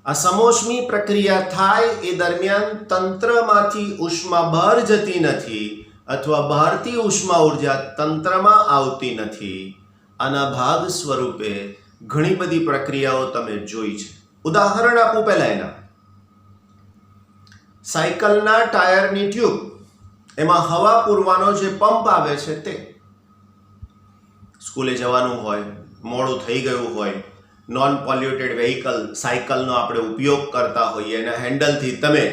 આ સમોષ્મી પ્રક્રિયા થાય એ દરમિયાન તંત્રમાંથી ઉષ્મા બહાર જતી નથી અથવા બહારથી ઉષ્મા ઉર્જા તંત્રમાં આવતી નથી. આના ભાગ સ્વરૂપે ઘણી બધી પ્રક્રિયાઓ તમે જોઈ છે. ઉદાહરણ આપું પહેલા એના. સાયકલના ટાયરની ટ્યુબ, એમાં હવા પૂરવાનો જે પંપ આવે છે તે. સ્કૂલે જવાનું હોય, મોડું થઈ ગયું હોય, નોન પોલ્યુટેડ વેહિકલ સાયકલનો આપણે ઉપયોગ કરતા હોઈએ, એના હેન્ડલથી તમે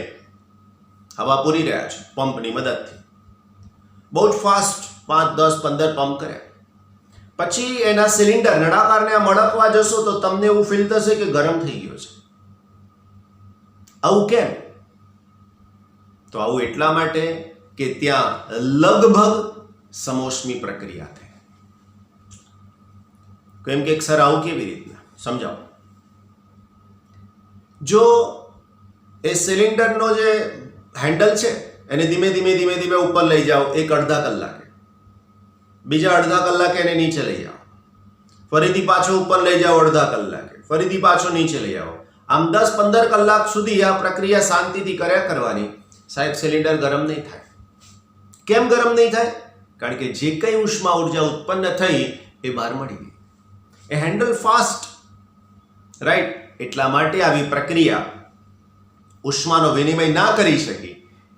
હવા પૂરી રહ્યા છો પંપની મદદથી. બહુ જ ફાસ્ટ 5, 10, 15 પંપ કર્યા. પછી એના સિલિન્ડર નળાકારને આ મડકવા જશો તો તમને એવું ફીલ થશે કે ગરમ થઈ ગયો છે. આવું કેમ? તો આવું એટલા માટે કે ત્યાં લગભગ સમોષ્મી પ્રક્રિયા થઈ. કેમ કે સર આવું કેવી રીતના સમજાવો. જો એ સિલિન્ડરનો જે હેન્ડલ છે એને ધીમે ધીમે ઉપર લઈ જાઓ 1-1.5 કલાકે, બીજા અડધા કલાકે એને નીચે લઈ આવો, ફરીથી પાછો ઉપર લઈ જાઓ અડધા કલાકે, ફરીથી પાછો નીચે લઈ આવો. આમ 10-15 કલાક સુધી આ પ્રક્રિયા શાંતિથી કર્યા કરવાની. સાહેબ સિલિન્ડર ગરમ નહીં થાય. કેમ ગરમ નહીં થાય? કારણ કે જે કંઈ ઉષ્મા ઉર્જા ઉત્પન્ન થઈ એ બહાર મળી ગઈ. એ હેન્ડલ ફાસ્ટ, રાઈટ? એટલા માટે આવી પ્રક્રિયા ઉષ્માનો વિનિમય ના કરી શકી,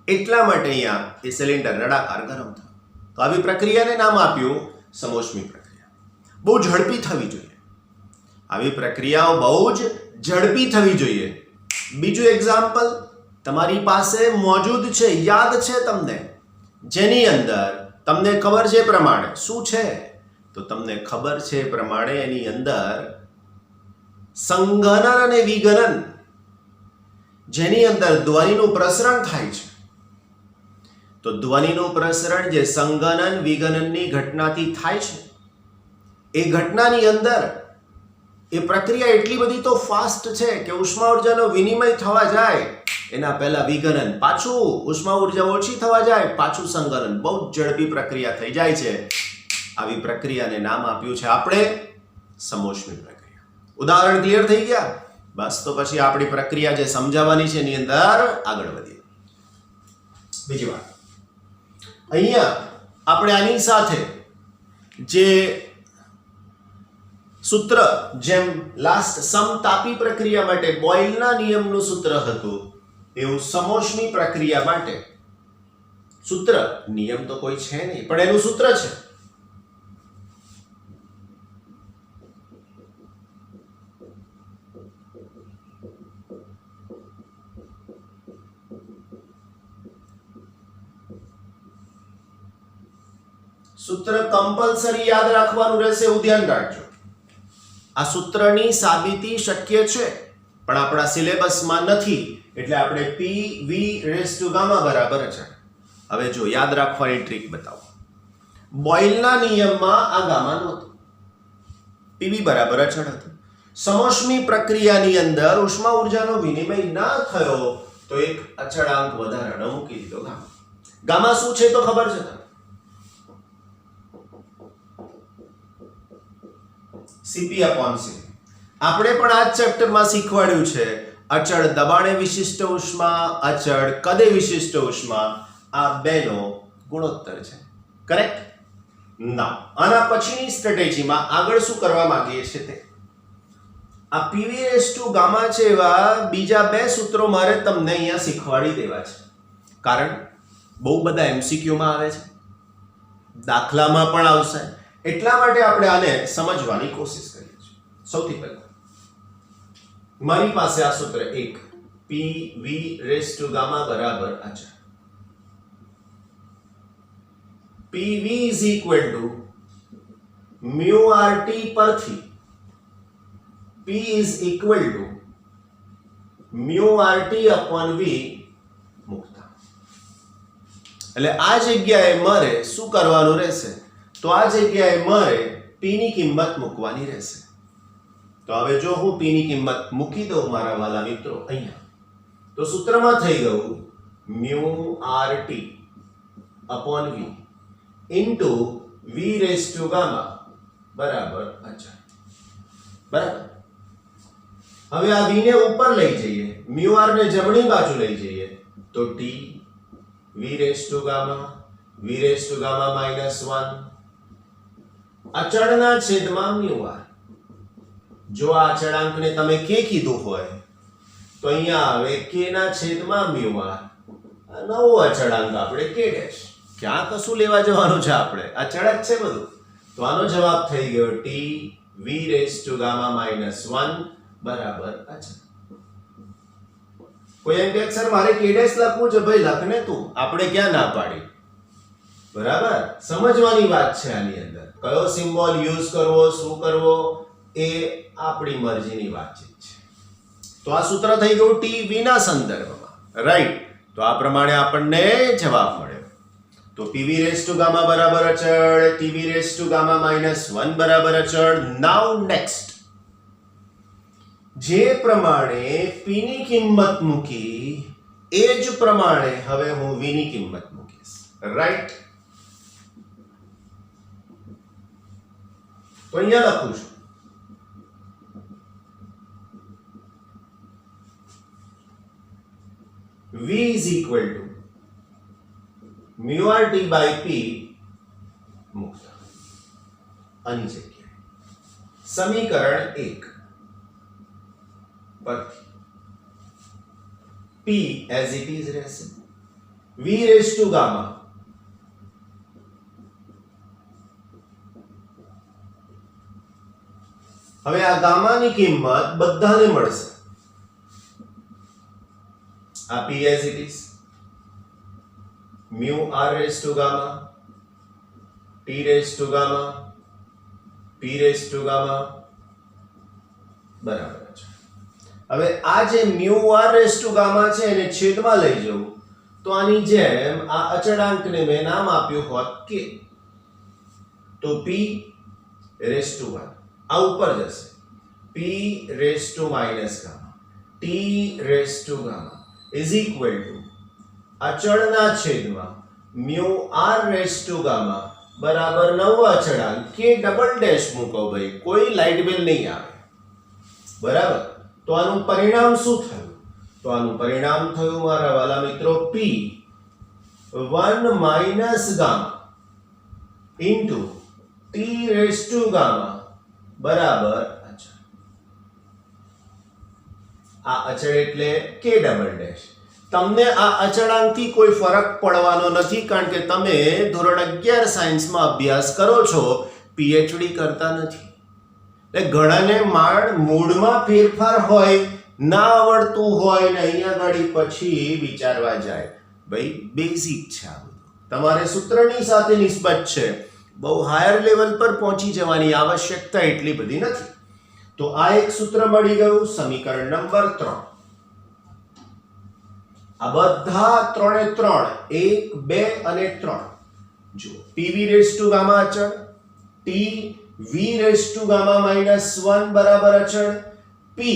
એટલા માટે અહીંયા એ સિલિન્ડર નળાકાર ગરમ થયો. તો આવી પ્રક્રિયાને નામ આપ્યું સમોષ્મી પ્રક્રિયા. બહુ ઝડપી થવી જોઈએ. આવી પ્રક્રિયાઓ બહુ જ ઝડપી થવી જોઈએ. બીજું એક્ઝામ્પલ તમારી પાસે મોજૂદ છે, યાદ છે તમને, જેની અંદર તમને ખબર છે પ્રમાણે શું છે? તો તમને ખબર છે પ્રમાણે એની અંદર સંઘનન અને વિઘનન, જેની અંદર ધ્વનિનું પ્રસરણ થાય છે. તો ધ્વનિનું પ્રસરણ જે સંઘનન વિઘનનની ઘટનાથી થાય છે, એ ઘટનાની અંદર એ પ્રક્રિયા એટલી બધી તો ફાસ્ટ છે કે ઉષ્મા ઉર્જાનો વિનિમય થવા જાય એના પહેલા વિઘનન, પાછું ઉષ્મા ઉર્જા ઓછી થવા જાય, પાછું સંઘનન, બહુ જ ઝડપી પ્રક્રિયા થઈ જાય છે. આવી પ્રક્રિયાને નામ આપ્યું છે આપણે સમોષ્મી પ્રક્રિયા. ઉદાહરણ ક્લિયર થઈ ગયા? બસ તો પછી આપણી પ્રક્રિયા જે સમજાવવાની છે એની અંદર આગળ વધીએ. બીજી વાત, અહીંયા આપણે આની સાથે જે સૂત્ર, જેમ લાસ્ટ સમતાપી પ્રક્રિયા માટે બોયલના નિયમનું સૂત્ર હતું, એવું સમોષ્મી પ્રક્રિયા માટે સૂત્ર, નિયમ તો કોઈ છે નહીં પણ એનું સૂત્ર છે. સૂત્ર કમ્પલસરી યાદ રાખવાનું રહેશે, એવું ધ્યાન રાખજો. આ સૂત્રની સાબિતી શક્ય છે પણ આપણા સિલેબસમાં નથી, એટલે આપણે PV રેઝ ટુ ગામા બરાબર છે. હવે જો યાદ રાખવાની ટ્રીક બતાવો. બોયલના નિયમમાં આ ગામા નહોતું, PV બરાબર અચળ હતું. સમોષ્મી પ્રક્રિયાની અંદર ઉષ્મા ઉર્જાનો વિનિમય ના થયો તો એક અચળાંક વધારાનો મૂકી દીધો ગામા. ગામા શું છે તો ખબર છે તમને? CP/Cv. આપણે પણ આ ચેપ્ટરમાં શીખવાડ્યું છે અચળ દબાણે વિશિષ્ટ ઉષ્મા, અચળ કદે વિશિષ્ટ ઉષ્મા, આ બેનો ગુણોત્તર છે. કરેક્ટ? ના, આના પછીની સ્ટ્રેટેજીમાં આગળ શું કરવા માંગીએ છીએ તે આ PV/γ છે એવા બીજા બે સૂત્રો મારે તમને અહીંયા શીખવાડી દેવા છે. કારણ બહુ બધા MCQમાં આવે છે, દાખલામાં પણ આવશે, એટલા માટે આપણે આને સમજવાની કોશિશ કરીએ છીએ. સૌથી પહેલા મારી પાસે આ સૂત્ર એક PV/γ બરાબર અચળ. PV is equal to mu RT પરથી P is equal to mu RT upon V મૂકતા, એટલે આ જગ્યાએ મારે શું કરવાનું રહેશે? તો આ જગ્યાએ મારે P ની કિંમત મૂકવાની રહેશે. તો હવે જો હું P ની કિંમત મૂકી દઉં મારા વાલા મિત્રો અહીંયા, તો સૂત્રમાં થઈ ગયું mu RT upon V into V/γ બરાબર અચળ. બરાબર? હવે આ V ને ઉપર લઈ જઈએ, mu R ને જમણી બાજુ લઈ જઈએ તો T V/γ -1 અચળના છેદમાં mu R. જો આ અચળાંકને તમે k કીધું હોય તો અહીંયા આવે k ના છેદમાં mu R. આ નવો અચળાંક આપણે k ડેશ. ક્યાં કશું લેવા જવાનું છે આપણે? અચળ જ છે બધું. તો આનો જવાબ થઈ ગયો T V/γ -1 બરાબર અચળ. કોઈ એમ કે સર મારે k ડેશ લખવું છે, ભાઈ લખને તું, આપણે ક્યાં ના પાડી. બરાબર? સમજવાની વાત છે આની અંદર. કયો સિમ્બોલ યુઝ કરવો, શું કરવો એ આપણી મરજીની વાતચીત છે. તો આ સૂત્ર થઈ ગયું TV ના સંદર્ભમાં, રાઈટ? તો આ પ્રમાણે આપણને જવાબ મળ્યો. તો PV/γ બરાબર અચળ, TV/γ -1 બરાબર અચળ. નાઉ નેક્સ્ટ, જે પ્રમાણે P ની કિંમત મૂકી એ જ પ્રમાણે હવે હું V ની કિંમત મૂકીશ, રાઈટ? તો અહીંયા લખું છું V is equal to mu r t by p મૂકતા આની જગ્યાએ સમીકરણ 1 પરથી p as it is રહેશે v raised to gamma હવે આ ગામાની કિંમત બધાને મળશે આ p as it is mu r raised to gamma t raised to gamma p raised to gamma બરાબર છે હવે આ જે mu r raised to gamma છે એને છેદમાં લઈ જવું તો આની જેમ આ અચળાંકને મેં નામ આપ્યું હોત k તો p raised to 1 આ ઉપર જશે p raised to minus gamma t raised to gamma is equal to અચળના છેદમાં mu r raised to gamma બરાબર નવો અચળાંક k ડબલ ડેશ મૂકો ભાઈ, કોઈ લાઇટ બિલ નહીં આવે. બરાબર, તો આનું પરિણામ શું થયું? તો આનું પરિણામ થયું મારા વાલા મિત્રો p 1 minus gamma into t raised to gamma બરાબર અચળ. આ અચળ એટલે k ડબલ ડેશ. તમને આ અચળાંકથી કોઈ ફરક પડવાનો નથી, કારણ કે તમે ધોરણ 11 સાયન્સમાં અભ્યાસ કરો છો, પીએચડી કરતા નથી. એટલે ઘણાને મૂળમાં ફેરફાર હોય, ના આવડતું હોય ને અહીંયા ગાડી પછી વિચારવા જાય. ભાઈ બેઝિક છે આ બધું, તમારે સૂત્રની સાથે નિસ્બત છે, બહુ હાયર લેવલ પર પહોંચી જવાની આવશ્યકતા એટલી બધી નથી. તો આ એક સૂત્ર મળી ગયું, સમીકરણ નંબર 3. આ બધા 3 એ 3 1 2 અને 3 જો pv raised to gamma અચળ, t v raised to gamma minus 1 બરાબર અચળ, p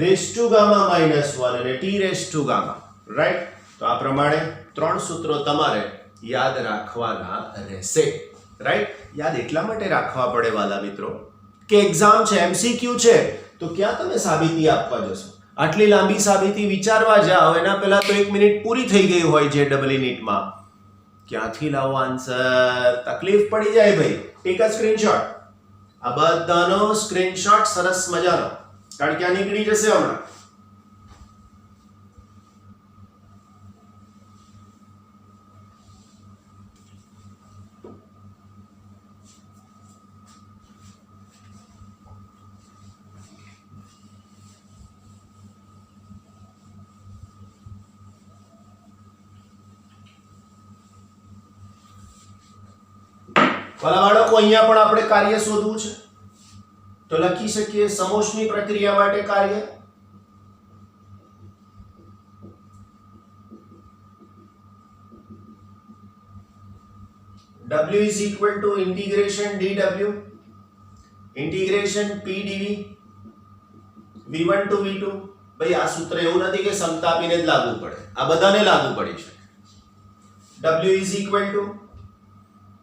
raised to gamma minus 1 અને t raised to gamma, right. તો આ પ્રમાણે 3 સૂત્રો તમારે યાદ રાખવાના રહેશે, રાઈટ. યાદ એટલા માટે રાખવા પડે વાલા મિત્રો કે એક્ઝામ છે, એમસીક્યુ છે, તો ક્યાં તમે સાબિતી આપવા જશો? આટલી લાંબી સાબિતી વિચારવા જાઓ એના પહેલા તો 1 મિનિટ પૂરી થઈ ગઈ હોય જે ડબલ નીટમાં. ક્યાંથી લાવો આન્સર? તકલીફ પડી જાય ભાઈ. ટેક અ સ્ક્રીનશોટ, આ બધાનો સ્ક્રીનશોટ સરસ મજાનો, કારણ કે આ નીકળી જશે હમણાં. વાલા બાળકો, અહીંયા પણ આપણે કાર્ય શોધવું છે, તો લખી શકીએ સમોષ્મી પ્રક્રિયા માટે કાર્ય W is equal to integration dW integration p dv v1 to v2. ભાઈ આ સૂત્ર એવું નથી કે સમતાપીને જ લાગુ પડે, આ બધાને લાગુ પડી શકે. W is equal to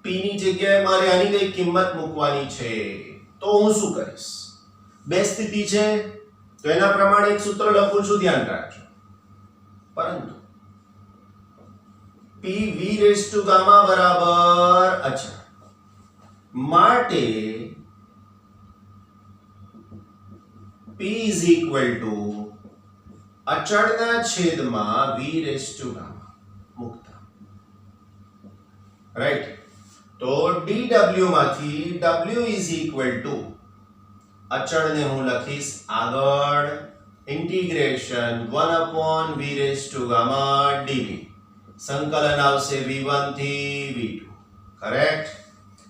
p ની જગ્યાએ મારે આની કઈ કિંમત મૂકવાની છે, તો હું શું કરીશ? બે સ્થિતિ છે તો એના પ્રમાણે એક સૂત્ર લખું છું, ધ્યાન રાખજો. પરંતુ p v raised to gamma બરાબર અચળ માટે p is equal to અચળના છેદમાં v raised to gamma મૂકતા, રાઈટ. તો dw માંથી w is equal to અચળને હું લખીશ આગળ integration 1 upon v raised to gamma dv, સંકલન આવશે v1 થી v2, કરેક્ટ.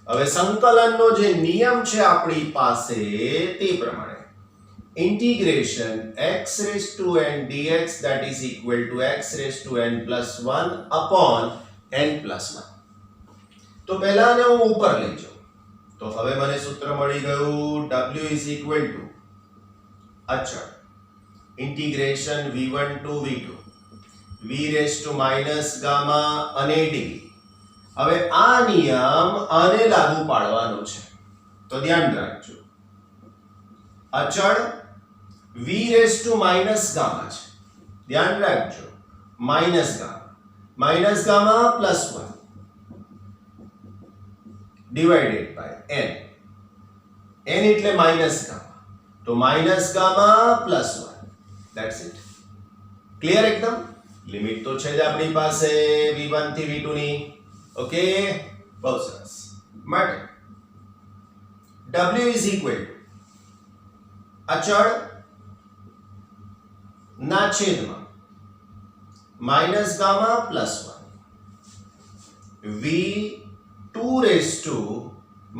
હવે સંકલનનો જે નિયમ છે આપણી પાસે તે પ્રમાણે integration x raised to n dx that is equal to x raised to n plus 1 upon n plus 1. તો પહેલાને હું ઉપર લઈ જાઉં, તો હવે મને સૂત્ર મળી ગયું w is equal to અચળ integration v1 to v2 v raised to minus gamma અને dv. હવે આ નિયમ આને લાગુ પાડવાનો છે, તો ધ્યાન રાખજો, અચળ v raise to minus gamma છે. ધ્યાન રાખજો, minus gamma plus 1 divided by n. n એટલે માઇનસ ગામા, તો minus gamma plus 1. That's it. Clear એકદમ? લિમિટ તો છે જ આપણી પાસે v1 થી v2 ની. ઓકે, બહુ સરસ. માટે w ઇઝ ઇક્વલ ટુ અચળ ના છેદમાં minus gamma plus 1 v2 raise to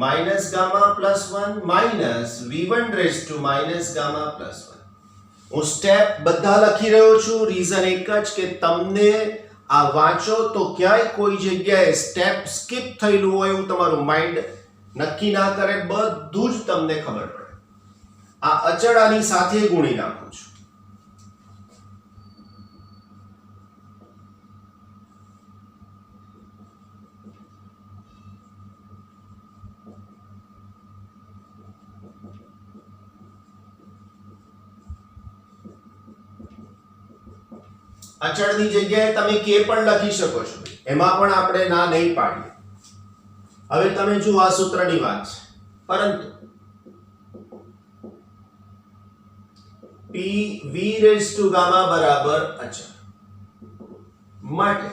minus gamma plus 1 minus v1 raise to minus gamma plus 1. હું સ્ટેપ બધા લખી રહ્યો છું, રીઝન એક જ કે તમને આ વાંચો તો ક્યાંય કોઈ જગ્યાએ સ્ટેપ સ્કીપ થયેલું હોય એવું તમારું માઇન્ડ નક્કી ના કરે, બધું જ તમને ખબર પડે. આ અચળ આની સાથે ગુણી નાખું છું. અચળની જગ્યાએ તમે કે પણ લખી શકો છો, એમાં પણ આપણે ના નહીં પાડીએ. હવે તમે જુઓ આ સૂત્રની વાત છે, પરંતુ p v raise to gamma બરાબર અચળ માટે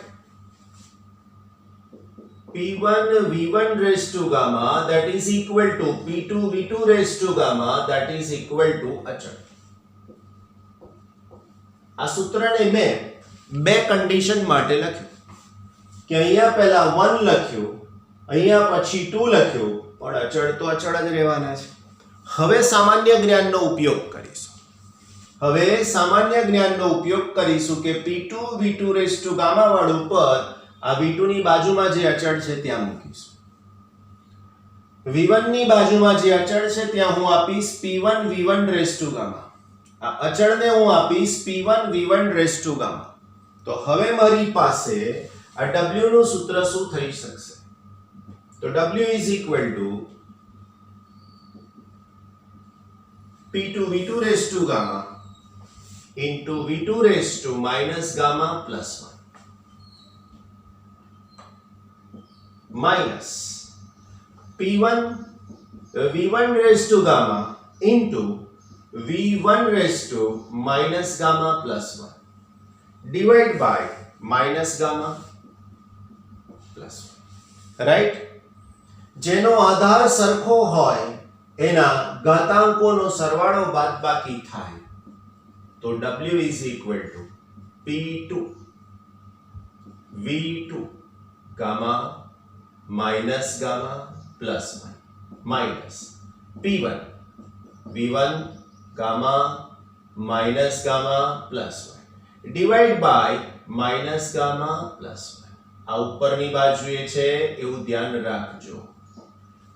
p1 v1 raise to gamma that is equal to p2 v2 raise to gamma that is equal to અચળ. આ સૂત્રને મેં બે કન્ડિશન માટે લખ્યું કે અહીંયા પહેલા 1 લખ્યું, અહીંયા પછી 2 લખ્યું, પણ અચળ તો અચળ જ રહેવાના છે. હવે સામાન્ય જ્ઞાનનો ઉપયોગ કરીશું કે p2 v2 raise to gamma વાળું પદ આ v2 ની બાજુમાં જે અચળ છે ત્યાં મૂકીશું. v1 ની બાજુમાં જે અચળ છે ત્યાં હું આપીશ p1 v1 raise to gamma. આ અચળને હું આપીશ p1 v1 raise to gamma. તો હવે મારી પાસે આ w નું સૂત્ર શું થઈ શકશે? તો w is equal to p2 v2 raise to gamma into v2 raised to minus gamma plus 1 minus p1 v1 raised to gamma into v1 raised to minus gamma plus 1 divide by minus gamma plus 1. right? જેનો આધાર સરખો હોય એના ઘાતાંકોનો સરવાળો બાદબાકી થાય તો w is equal to p2 v2 gamma minus gamma plus 1 minus p1 v1 gamma minus gamma plus 1 divide by minus gamma plus 1. આ ઉપરની બાજુએ છે એવું ધ્યાન રાખજો.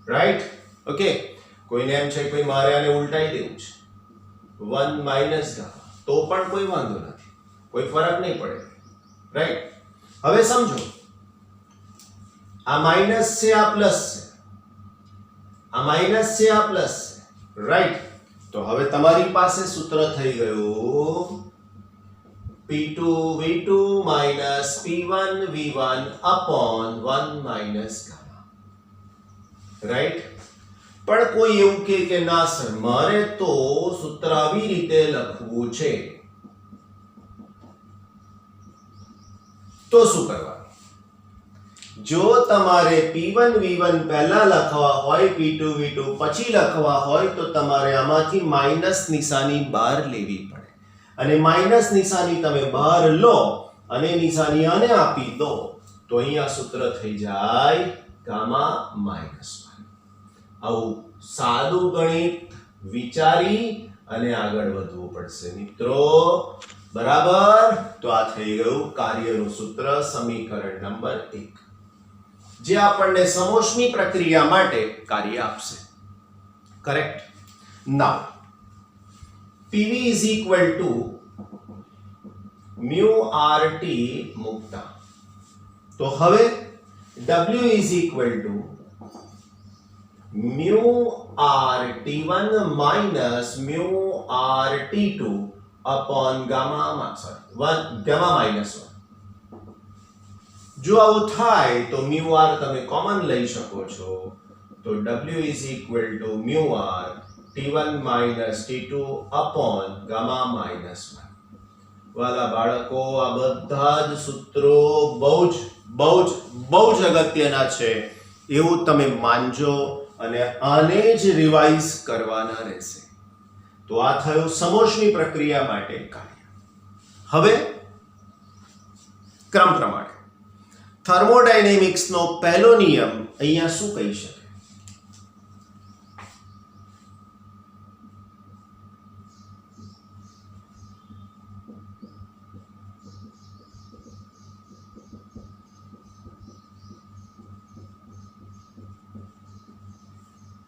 રાઈટ? ઓકે, કોઈને એમ છે કોઈ મારે આને ઉલટાઈ દેવું છે 1 minus gamma, તો પણ કોઈ વાંધો નથી, કોઈ ફરક નહીં પડે. રાઈટ? હવે સમજો, આ માઈનસ છે, આ પ્લસ છે, આ માઈનસ છે, આ પ્લસ છે. રાઈટ? તો હવે તમારી પાસે સૂત્ર થઈ ગયું p2 v2 minus p1 v1 upon 1 minus gamma. Right? પણ કોઈ એવું કે ના સર મારે તો સૂત્ર આવી રીતે લખવું છે, તો શું કરવાનું? જો તમારે p1 v1 પહેલા લખવા હોય, p2 v2 પછી લખવા હોય, તો તમારે આમાંથી માઈનસ નિશાની બહાર લેવી પડે. અને માઈનસ નિશાની તમે બહાર લો અને નિશાની આને આપી દો તો અહીંયા સૂત્ર થઈ જાય ગામા માઈનસ 1. આવું સાદું ગણિત વિચારી અને આગળ વધવું પડશે મિત્રો. બરાબર? તો આ થઈ ગયું કાર્યનું સૂત્ર, સમીકરણ નંબર 1, જે આપણને સમોષ્મી પ્રક્રિયા માટે કાર્ય આપશે. Correct? Now PV is equal to mu RT મૂકતા તો હવે W is equal to mu R T1 minus mu R T2 upon gamma minus 1। જો આવું થાય તો મ્યુ આર તમે કોમન લઈ શકો છો, તો W is equal to mu R T1 minus T2 upon gamma minus 1। વાલા બાળકો, આ બધા જ સૂત્રો બહુ જ અગત્યના છે એવું તમે માનજો અને આને જ રિવાઇઝ કરવાના રહેશે। તો આ થયું સમોષ્મી પ્રક્રિયા માટે કાર્ય। હવે ક્રમ પ્રમાણે થર્મોડાયનેમિક્સનો પહેલો નિયમ અહીંયા શું કહી શકે?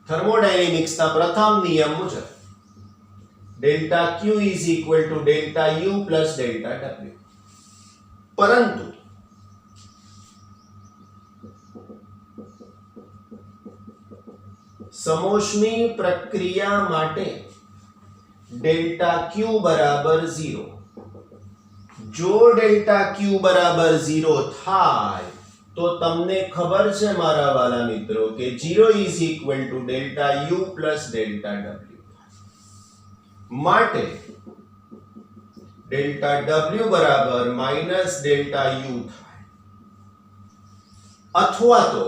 થર્મોડાયનેમિક્સના પ્રથમ નિયમ મુજબ delta Q is equal to delta U plus delta W। પરંતુ સમોષ્મી પ્રક્રિયા માટે ડેલ્ટા Q બરાબર 0। જો ડેલ્ટા Q બરાબર 0 થાય તો તમને ખબર છે મારા વાલા મિત્રો કે 0 is equal to delta U plus delta W। માટે ડેલ્ટા W બરાબર માઇનસ ડેલ્ટા U થાય, અથવા તો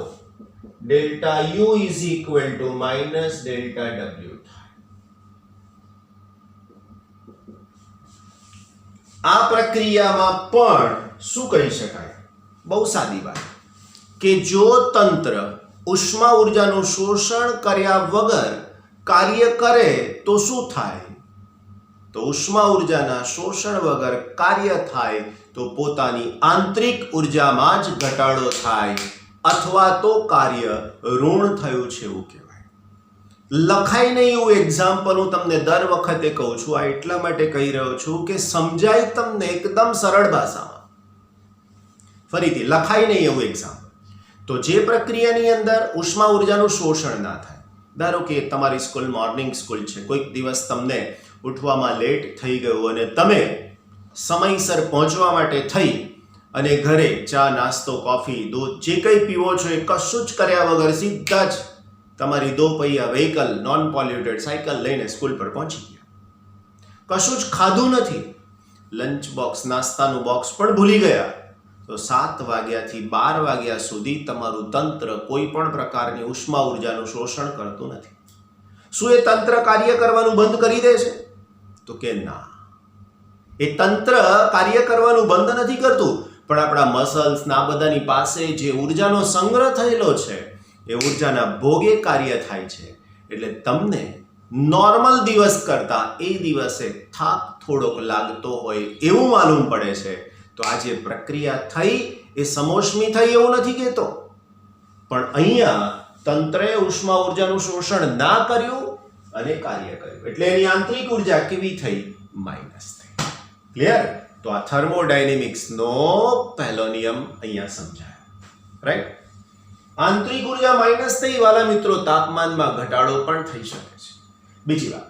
delta U is equal two minus delta W થાય। આ પ્રક્રિયામાં પણ શું કહી શકાય? બહુ સાદી વાત કે જો તંત્ર ઉષ્મા ઉર્જાનું શોષણ કર્યા વગર કાર્ય કરે તો શું થાય? તો ઉષ્મા ઉર્જાના શોષણ વગર કાર્ય થાય તો પોતાની આંતરિક ઉર્જામાં જ ઘટાડો થાય, અથવા તો કાર્ય ઋણ થયું છે એવું કહેવાય। લખાય નહીં એવું એક્ઝામ્પલ હું તમને દર વખતે કહું છું, આ એટલા માટે કહી રહ્યો છું કે સમજાય તમને એકદમ સરળ ભાષામાં। ફરીથી, લખાય નહીં એવું એક્ઝામ્પલ, તો જે પ્રક્રિયાની અંદર ઉષ્મા ઉર્જાનું શોષણ ના થાય, ધારો કે તમારી સ્કૂલ મોર્નિંગ સ્કૂલ છે, કોઈક દિવસ તમને ઉઠવામાં લેટ થઈ ગયું અને તમે સમયસર પહોંચવા માટે થઈ અને ઘરે ચા, નાસ્તો, કોફી, દૂધ જે કંઈ પીવો છો એ કશું જ કર્યા વગર સીધા જ તમારી દો પૈયા વ્હીકલ, નોન પોલ્યુટેડ સાયકલ લઈને સ્કૂલ પર પહોંચી ગયા। કશું જ ખાધું નથી, લંચ બોક્સ, નાસ્તાનું બોક્સ પણ ભૂલી ગયા, તો 7 વાગ્યાથી 12 વાગ્યા સુધી તમારું તંત્ર કોઈ પણ પ્રકારની ઉષ્મા ઉર્જાનું શોષણ કરતું નથી। શું એ તંત્ર કાર્ય કરવાનું બંધ કરી દે છે? તો કે ના, એ તંત્ર કાર્ય કરવાનું બંધ નથી કરતું, પણ આપણા મસલ્સ ના બધાની પાસે જે ઉર્જાનો સંગ્રહ થયેલો છે એ ઉર્જાના ભોગે કાર્ય થાય છે। એટલે તમને નોર્મલ દિવસ કરતા એ દિવસે થાક થોડોક લાગતો હોય એવું માલુમ પડે છે। તો આ જે પ્રક્રિયા થઈ એ સમોષ્મી થઈ એવું નથી કહેતો, પણ અહીંયા તંત્રએ ઉષ્મા ઉર્જાનું શોષણ ના કર્યું અને કાર્ય કર્યું, એટલે એની આંતરિક ઉર્જા કેવી થઈ? માઇનસ થઈ। ક્લિયર? તો આ થર્મોડાયનેમિક્સનો પહેલો નિયમ અહીંયા સમજાયો, રાઈટ? આંતરિક ઉર્જા માઇનસ થઈ વાલા મિત્રો, તાપમાનમાં ઘટાડો પણ થઈ શકે છે। બીજી વાત,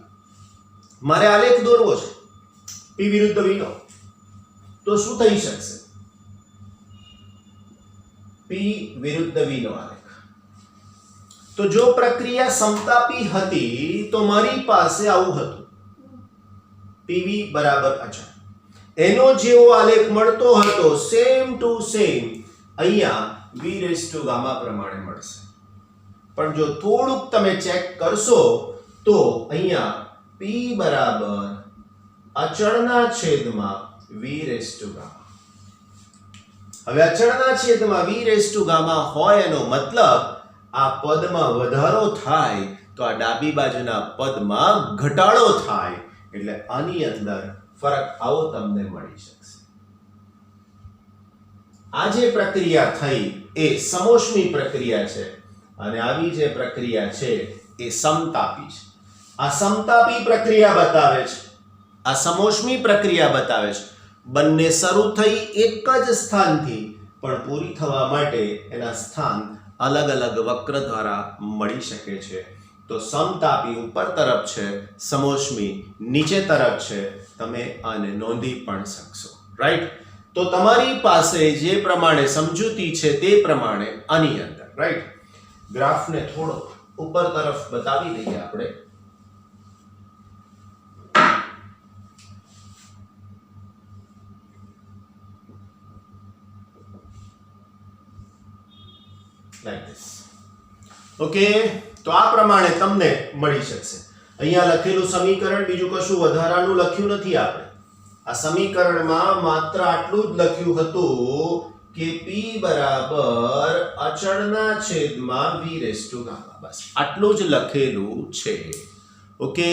મારે આલેખ દોરવો છે P વિરુદ્ધ V નો, તો શું થઈ શકશે? P વિરુદ્ધ V નો આલેખ। તો જો પ્રક્રિયા સમતાપી હતી તો મારી પાસે આવું હતું, PV બરાબર અચળ, એનો જેવો આલેખ મળતો હતો સેમ ટુ સેમ અહીંયા V રેઝ ટુ ગામા પ્રમાણે મળશે। પણ જો થોડુંક તમે ચેક કરશો તો અહીંયા P બરાબર અચળના છેદમાં V રેઝ ટુ ગામા। હવે અચળના છેદમાં V રેઝ ટુ ગામા હોય એનો મતલબ આ પદમાં વધારો થાય તો આ ડાબી બાજુના પદમાં ઘટાડો થાય, એટલે આની અંદર ફરક આવો તમને મળી શકશે। આ જે પ્રક્રિયા થઈ એ સમોષ્મી પ્રક્રિયા છે અને આવી જે પ્રક્રિયા છે એ સમતાપી છે। આ સમતાપી પ્રક્રિયા બતાવે છે, આ સમોષ્મી પ્રક્રિયા બતાવે છે, બંને શરૂ થઈ એક જ સ્થાનથી પણ પૂરી થવા માટે એના સ્થાન અલગ અલગ વક્ર દ્વારા મળી શકે છે. તો સમતાપી ઉપર તરફ છે, સમોષ્મી નીચે તરફ છે. તમે આને નોંધી પણ શકશો, રાઈટ? તો તમારી પાસે જે પ્રમાણે સમજૂતી છે તે પ્રમાણે આની અંદર, રાઈટ, ગ્રાફને થોડો ઉપર તરફ બતાવી દઈએ આપણે. like this. ઓકે, તો આ પ્રમાણે તમને મળી શકશે. અહીંયા લખેલું સમીકરણ બીજું કશું વધારાનું લખ્યું નથી આપણે. આ સમીકરણમાં માત્ર આટલું જ લખ્યું હતું કે p બરાબર અચળના છેદમાં v રેઝ ટુ ગામા. બસ આટલું જ લખેલું છે. ઓકે,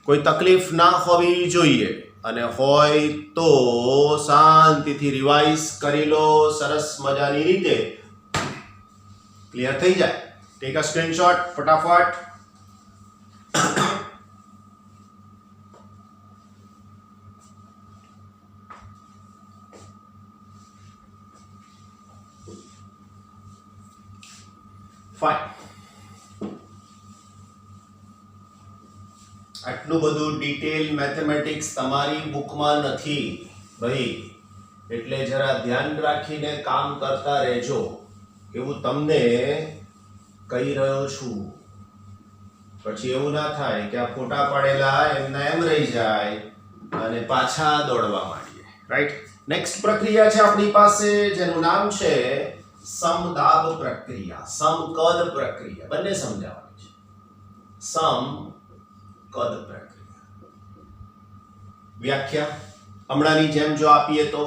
કોઈ તકલીફ ના હોવી જોઈએ, અને હોય તો શાંતિથી રિવાઇઝ કરી લો સરસ મજાની રીતે. ક્લિયર થઈ જાય. ટેક અ સ્ક્રીનશોટ ફટાફટ. ફાઇન. આટલું બધું ડિટેલ મેથેમેટિક્સ તમારી બુકમાં નથી ભાઈ, એટલે જરા ધ્યાન રાખીને કામ કરતા રહેજો. એવું તમને કહી રહ્યો છું. પછી એવું ના થાય કે આ ફોટા પડેલા એમના એમ રહી જાય અને પાછા દોડવા માંડીએ, રાઈટ? નેક્સ્ટ પ્રક્રિયા છે આપણી પાસે જેનું નામ છે સમદાબ પ્રક્રિયા, સમકદ પ્રક્રિયા. બંને સમજાવવાની છે. સમકદ પ્રક્રિયા. વ્યાખ્યા હમણાંની જેમ જો આપીએ તો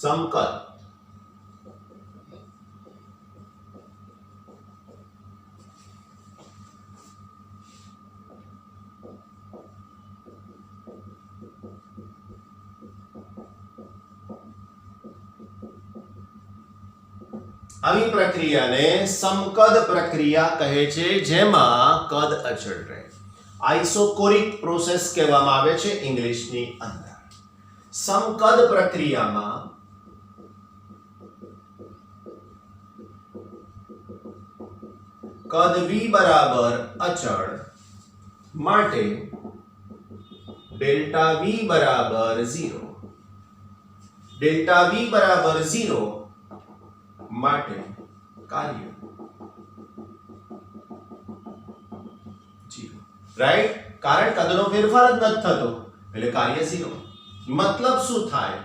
સમકદ આવી પ્રક્રિયાને સમકદ પ્રક્રિયા કહે છે, જેમાં કદ અચળ રહે. આઇસોકોરિક પ્રોસેસ કહેવામાં આવે છે ઇંગ્લિશની અંદર. સમકદ પ્રક્રિયામાં કદ v બરાબર અચળ માટે ડેલ્ટા v બરાબર 0. ડેલ્ટા v બરાબર 0 માટે કાર્ય 0, રાઈટ? કારણ કદનો ફેરફાર જ નથી થતો એટલે કાર્ય 0. મતલબ શું થાય?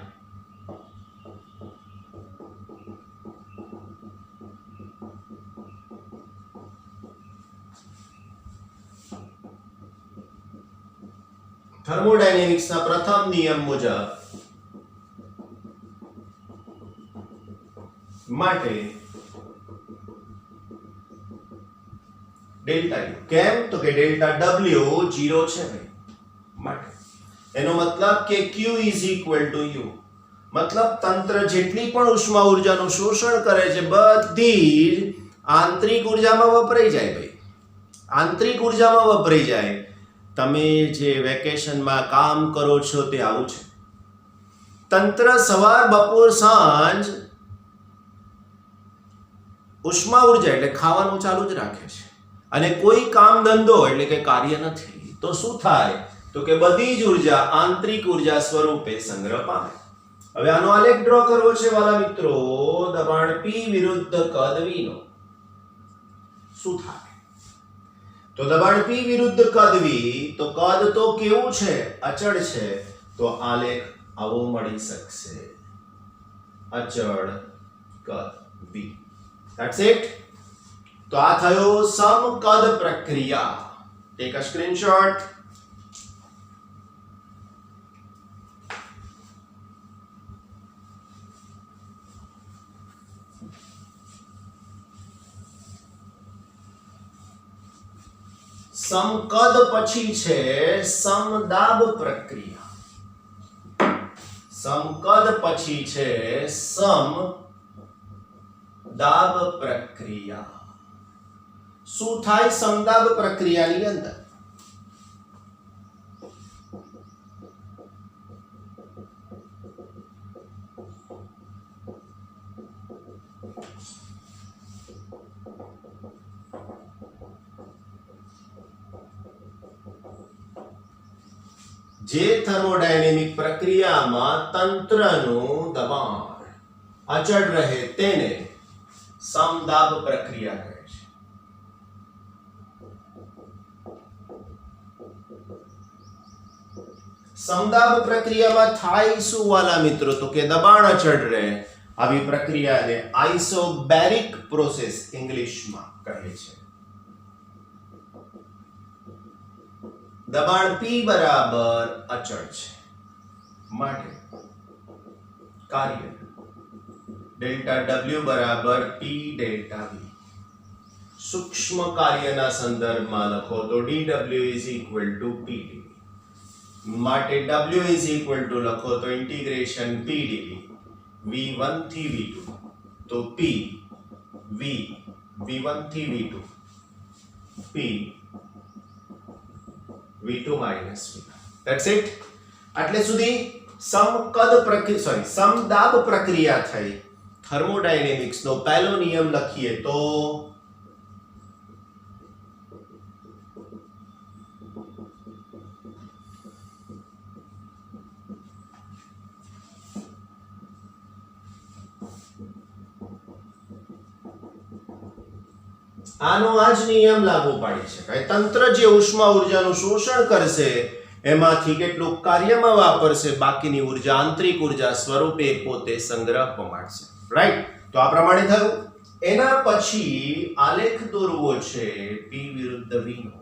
થર્મોડાયનેમિક્સના પ્રથમ નિયમ મુજબ માટે ડેલ્ટા U. કેમ? તો કે ડેલ્ટા W 0 છે ભાઈ. માટે એનો મતલબ કે Q is equal to U. મતલબ તંત્ર જેટલી પણ ઉષ્મા ઉર્જાનું શોષણ કરે છે બધી જ આંતરિક ઉર્જામાં વપરાઈ જાય ભાઈ. આંતરિક ઉર્જામાં વપરાઈ જાય. તમે જે વેકેશનમાં કામ કરો છો તે આવું છે. તંત્ર સવાર બપોર સાંજ ઉષ્મા ઉર્જા એટલે ખાવાનું ચાલુ જ રાખે છે, અને કોઈ કામ ધંધો એટલે કે કાર્ય નથી. તો શું થાય? તો કે બધી જ ઉર્જા આંતરિક ઉર્જા સ્વરૂપે સંગ્રહ પામે. હવે આનો આલેખ ડ્રો કરવો છે વાલા મિત્રો. દબાણ P વિરુદ્ધ કદ V નો શું થાય? તો દબાણ P વિરુદ્ધ કદ V, તો કદ તો કેવું છે? અચળ છે. તો આલેખ આવો મળી શકશે, અચળ કદ V. That's it. તો આ થયો સમકદ પ્રક્રિયા. Take a screenshot. સમકદ પછી છે સમદાબ પ્રક્રિયા. સમકદ પછી છે સમદાબ પ્રક્રિયા. શું થાય સમદાબ પ્રક્રિયાની અંદર? જે થર્મોડાયનેમિક પ્રક્રિયામાં તંત્રનું દબાણ અચળ રહે તેને સમદાબ પ્રક્રિયા કહે છે. સમદાબ પ્રક્રિયામાં થાય શું વાલા મિત્રો? તો કે દબાણ અચળ રહે. આવી પ્રક્રિયાને આઇસોબેરિક પ્રોસેસ ઇંગ્લિશમાં કહે છે. દબાણ P બરાબર અચળ છે માટે કાર્ય ડેલ્ટા W બરાબર P ડેલ્ટા V. સૂક્ષ્મ કાર્યના સંદર્ભમાં લખો તો dW is equal to PdV. માટે W is equal to લખો તો ઇન્ટિગ્રેશન PdV V1 થી V2 તો P V V1 થી V2 P V2 minus V1. That's it. એટલે સુધી સમદાબ પ્રક્રિયા થઈ. થર્મોડાયનેમિક્સ નો પહેલો નિયમ લખીએ તો આનો આ જ નિયમ લાગુ પાડી શકાય. તંત્ર જે ઉષ્મા ઉર્જાનું શોષણ કરશે એમાંથી કેટલું કાર્યમાં વાપરશે, બાકીની ઉર્જા આંતરિક ઉર્જા સ્વરૂપે પોતે સંગ્રહ પમાડશે. રાઈટ? તો આ પ્રમાણે થયું. એના પછી આલેખ દોરવો છે P વિરુદ્ધ V નો.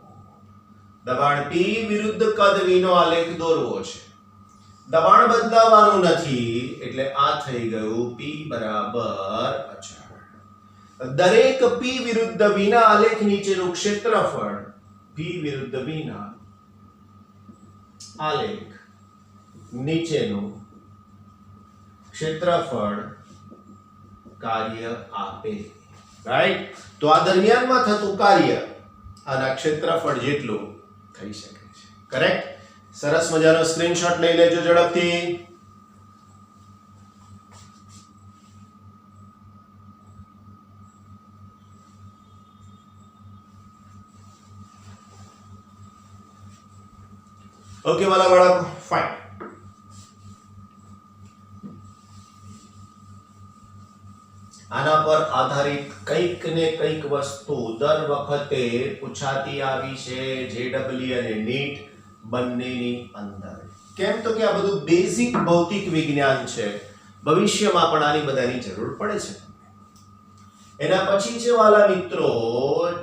દબાણ P વિરુદ્ધ કદ V નો આલેખ દોરવો છે. દબાણ બદલાવાનું નથી એટલે આ થઈ ગયું P બરાબર અચળ. દરેક P વિરુદ્ધ V ના આલેખ નીચેનું ક્ષેત્રફળ P વિરુદ્ધ V ના આલેખ નીચેનું ક્ષેત્રફળ કાર્ય આપે. રાઈટ? તો આ દરમિયાનમાં થતું કાર્ય આના ક્ષેત્રફળ જેટલું થઈ શકે છે. કરેક્ટ? સરસ મજાનો સ્ક્રીનશોટ લઈ લેજો ઝડપથી. ઓકે વાલા બાળકો, ફાઇન. આના પર આધારિત કંઈક ને કંઈક વસ્તુ દર વખતે પૂછાતી આવી છે જેડબલ્યુ અને નીટ બંનેની અંદર. કેમ? તો કે આ બધું બેઝિક ભૌતિક વિજ્ઞાન છે. ભવિષ્યમાં પણ આની બધાની જરૂર પડે છે. એના પછી છે વાલા મિત્રો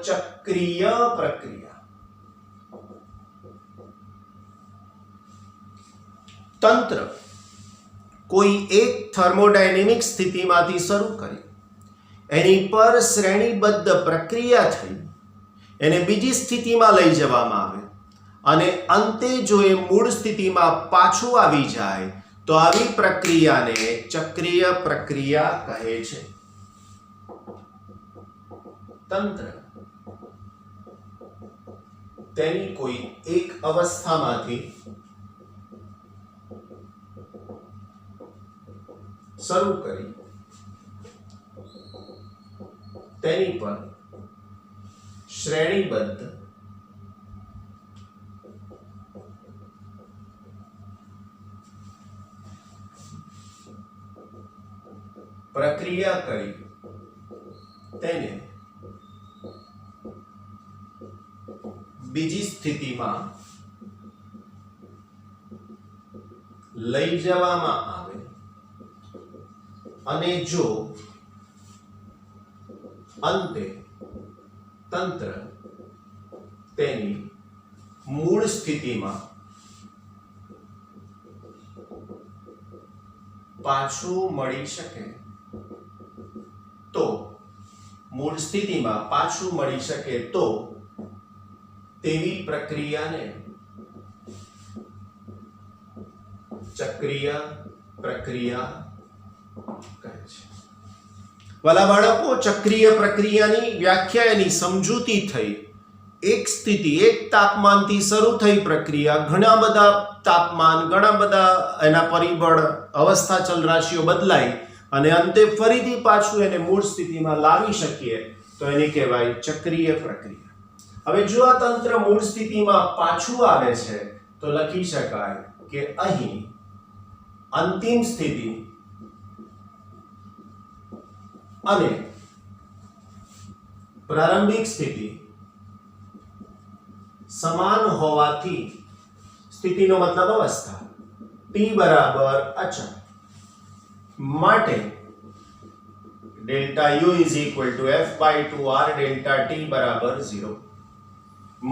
ચક્રીય પ્રક્રિયા. તંત્ર કોઈ એક થર્મોડાયનેમિક સ્થિતિમાંથી શરૂ કરી એની પર શ્રેણીબદ્ધ પ્રક્રિયા થઈ એને બીજી સ્થિતિમાં લઈ જવામાં આવે અને અંતે જો એ મૂળ સ્થિતિમાં પાછું આવી જાય તો આવી પ્રક્રિયાને ચક્રીય પ્રક્રિયા કહે છે. તંત્ર તેની કોઈ એક અવસ્થામાંથી શરૂ કરી તેની પર શ્રેણીબદ્ધ પ્રક્રિયા કરી તેને બીજી સ્થિતિમાં લઈ જવામાં આવે અને જો અંતે તંત્ર તેની મૂળ સ્થિતિમાં પાછું મળી શકે તો તેવી પ્રક્રિયાને ચક્રીય પ્રક્રિયા કહે છે. વાલા બાળકો, ચક્રીય પ્રક્રિયાની વ્યાખ્યા એની સમજૂતી થઈ. એક સ્થિતિ, એક તાપમાનથી શરૂ થઈ પ્રક્રિયા, ઘણા બધા તાપમાન, ઘણા બધા એના પરિબળ, અવસ્થા ચલરાશિઓ બદલાઈ અને અંતે ફરીથી પાછું એને મૂળ સ્થિતિમાં લાવી શકીએ તો એને કહેવાય ચક્રીય પ્રક્રિયા. હવે જો આ તંત્ર મૂળ સ્થિતિમાં પાછું આવે છે તો લખી શકાય કે અહીં અંતિમ સ્થિતિ અને પ્રારંભિક સ્થિતિ સમાન હોવાથી, સ્થિતિનો મતલબ અવસ્થા, t બરાબર અચળ, માટે delta u is equal two f/2r delta t બરાબર 0.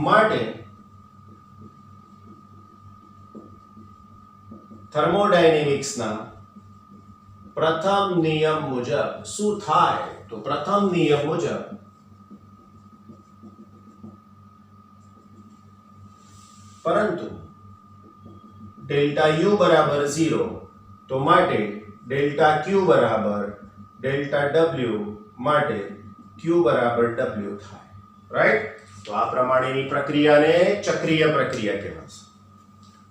માટે થર્મોડાયનેમિક્સના પ્રથમ નિયમ મુજબ શું થાય? તો પ્રથમ નિયમ મુજબ પરંતુ ડેલ્ટા u બરાબર 0, તો માટે ડેલ્ટા q બરાબર ડેલ્ટા w, માટે q બરાબર w થાય. રાઈટ? તો આ પ્રમાણેની પ્રક્રિયાને ચક્રીય પ્રક્રિયા કહેવાય.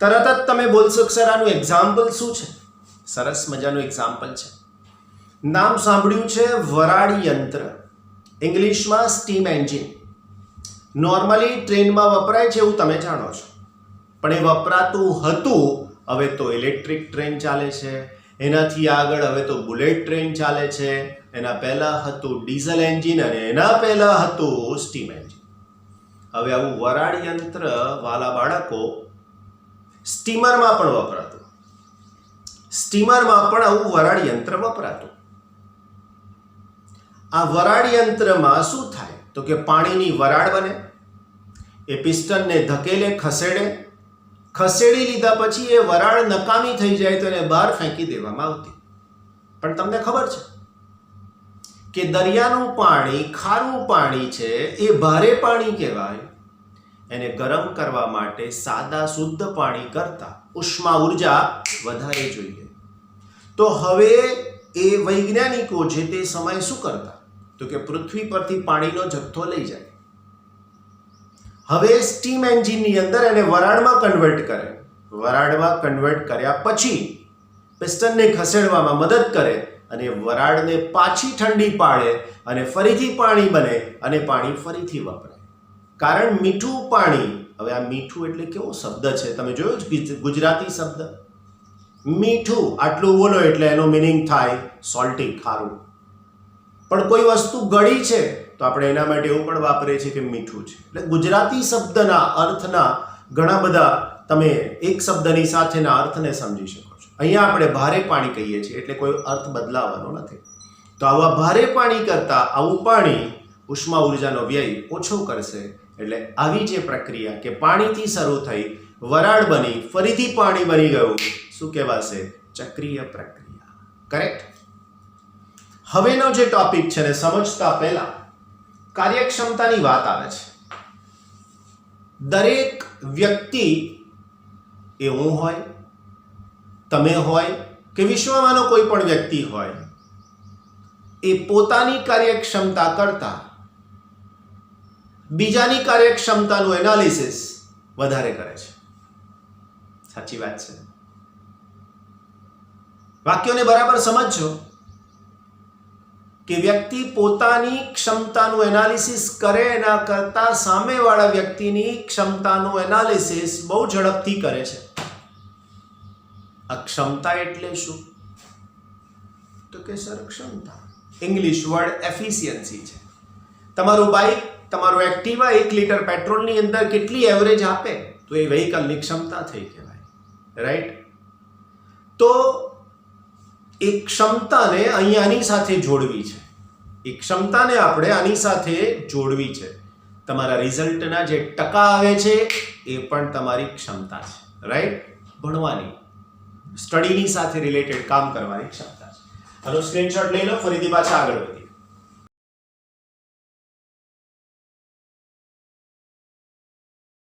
તરત જ તમે બોલશો સર આનું એક્ઝામ્પલ શું છે? સરસ મજાનું એક્ઝામ્પલ છે. નામ સાંભળ્યું છે વરાળ યંત્ર, ઇંગ્લિશમાં સ્ટીમ એન્જિન. નોર્મલી ટ્રેનમાં વપરાય છે એવું તમે જાણો છો, પણ એ વપરાતું હતું. હવે તો ઇલેક્ટ્રિક ટ્રેન ચાલે છે, એનાથી આગળ હવે તો બુલેટ ટ્રેન ચાલે છે, એના પહેલા હતું ડીઝલ એન્જિન અને એના પહેલા હતું સ્ટીમ એન્જિન. હવે આવું વરાળ યંત્ર વાલા બાળકો સ્ટીમરમાં પણ વપરાતું. સ્ટીમરમાં પણ આવું વરાળ યંત્ર વપરાતું. આ વરાળ યંત્રમાં શું થાય? તો કે પાણીની વરાળ બને, એ પિસ્ટનને ધકેલે, ખસેડે, ખસેડી લીધા પછી એ વરાળ નકામી થઈ જાય તો એને બહાર ફેંકી દેવામાં આવતી. પણ તમને ખબર છે કે દરિયાનું પાણી ખારું પાણી છે, એ ભારે પાણી કહેવાય. એને ગરમ કરવા માટે સાદા શુદ્ધ પાણી કરતા ઉષ્મા ઉર્જા વધારે જોઈએ. તો હવે એ વૈજ્ઞાનિકો જે તે સમયે શું કરતા? તો કે પૃથ્વી પરથી પાણીનો જથ્થો લઈ જાય, હવે સ્ટીમ એન્જિનની અંદર એને વરાળમાં કન્વર્ટ કરે. વરાળમાં કન્વર્ટ કર્યા પછી પિસ્ટનને ખસેડવામાં મદદ કરે અને વરાળને પાછી ઠંડી પાડે અને ફરીથી પાણી બને અને પાણી ફરીથી વપરાય. કારણ મીઠું પાણી, હવે આ મીઠું એટલે કેવો શબ્દ છે તમે જોયું? ગુજરાતી શબ્દ મીઠું, આટલું બોલો એટલે એનો મિનિંગ થાય સોલ્ટી, ખારું. પણ કોઈ વસ્તુ ગળી છે તો આપણે એના માટે એવું પણ વાપરીએ છીએ કે મીઠું છે. એટલે ગુજરાતી શબ્દના અર્થના ઘણા બધા તમે એક શબ્દની સાથેના અર્થને સમજી શકો છો. અહીંયા આપણે ભારે પાણી કહીએ છીએ એટલે કોઈ અર્થ બદલાવાનો નથી. તો આવા ભારે પાણી કરતાં આવું પાણી ઉષ્મા ઉર્જાનો વ્યય ઓછો કરશે. એટલે આવી જે પ્રક્રિયા કે પાણીથી શરૂ થઈ વરાળ બની ફરીથી પાણી બની ગયું, શું કહેવાશે? ચક્રીય પ્રક્રિયા. કરેક્ટ? હવેનો જે ટોપિક છે ને સમજતા પહેલા કાર્યક્ષમતાની વાત આવે છે. દરેક વ્યક્તિ, એ હું હોય, તમે હોય કે વિશ્વમાંનો કોઈ પણ વ્યક્તિ હોય, એ પોતાની કાર્યક્ષમતા કરતા બીજાની કાર્યક્ષમતાનું એનાલિસિસ વધારે કરે છે. સાચી વાત છે. વાક્યોને બરાબર સમજજો કે વ્યક્તિ પોતાની ક્ષમતાનું એનાલિસિસ કરે એના કરતા સામેવાળા વ્યક્તિની ક્ષમતાનું એનાલિસિસ બહુ ઝડપથી કરે છે. આ ક્ષમતા એટલે શું? તો કે સર ક્ષમતા ઇંગ્લિશ વર્ડ એફિશિયન્સી છે. તમારું બાઇક, તમારું એક્ટિવા 1 લીટર પેટ્રોલની અંદર કેટલી એવરેજ આપે તો એ વ્હીકલની ક્ષમતા થઈ કહેવાય. રાઈટ? તો એ ક્ષમતાને અહીંયા આની સાથે જોડવી છે. એ ક્ષમતાને આપણે આની સાથે જોડવી છે. તમારા રિઝલ્ટના જે ટકા આવે છે એ પણ તમારી ક્ષમતા છે. રાઈટ? ભણવાની, સ્ટડીની સાથે રિલેટેડ કામ કરવાની ક્ષમતા છે. આનો સ્ક્રીનશોટ લઈ લો, ફરીથી પાછા આગળ વધીએ.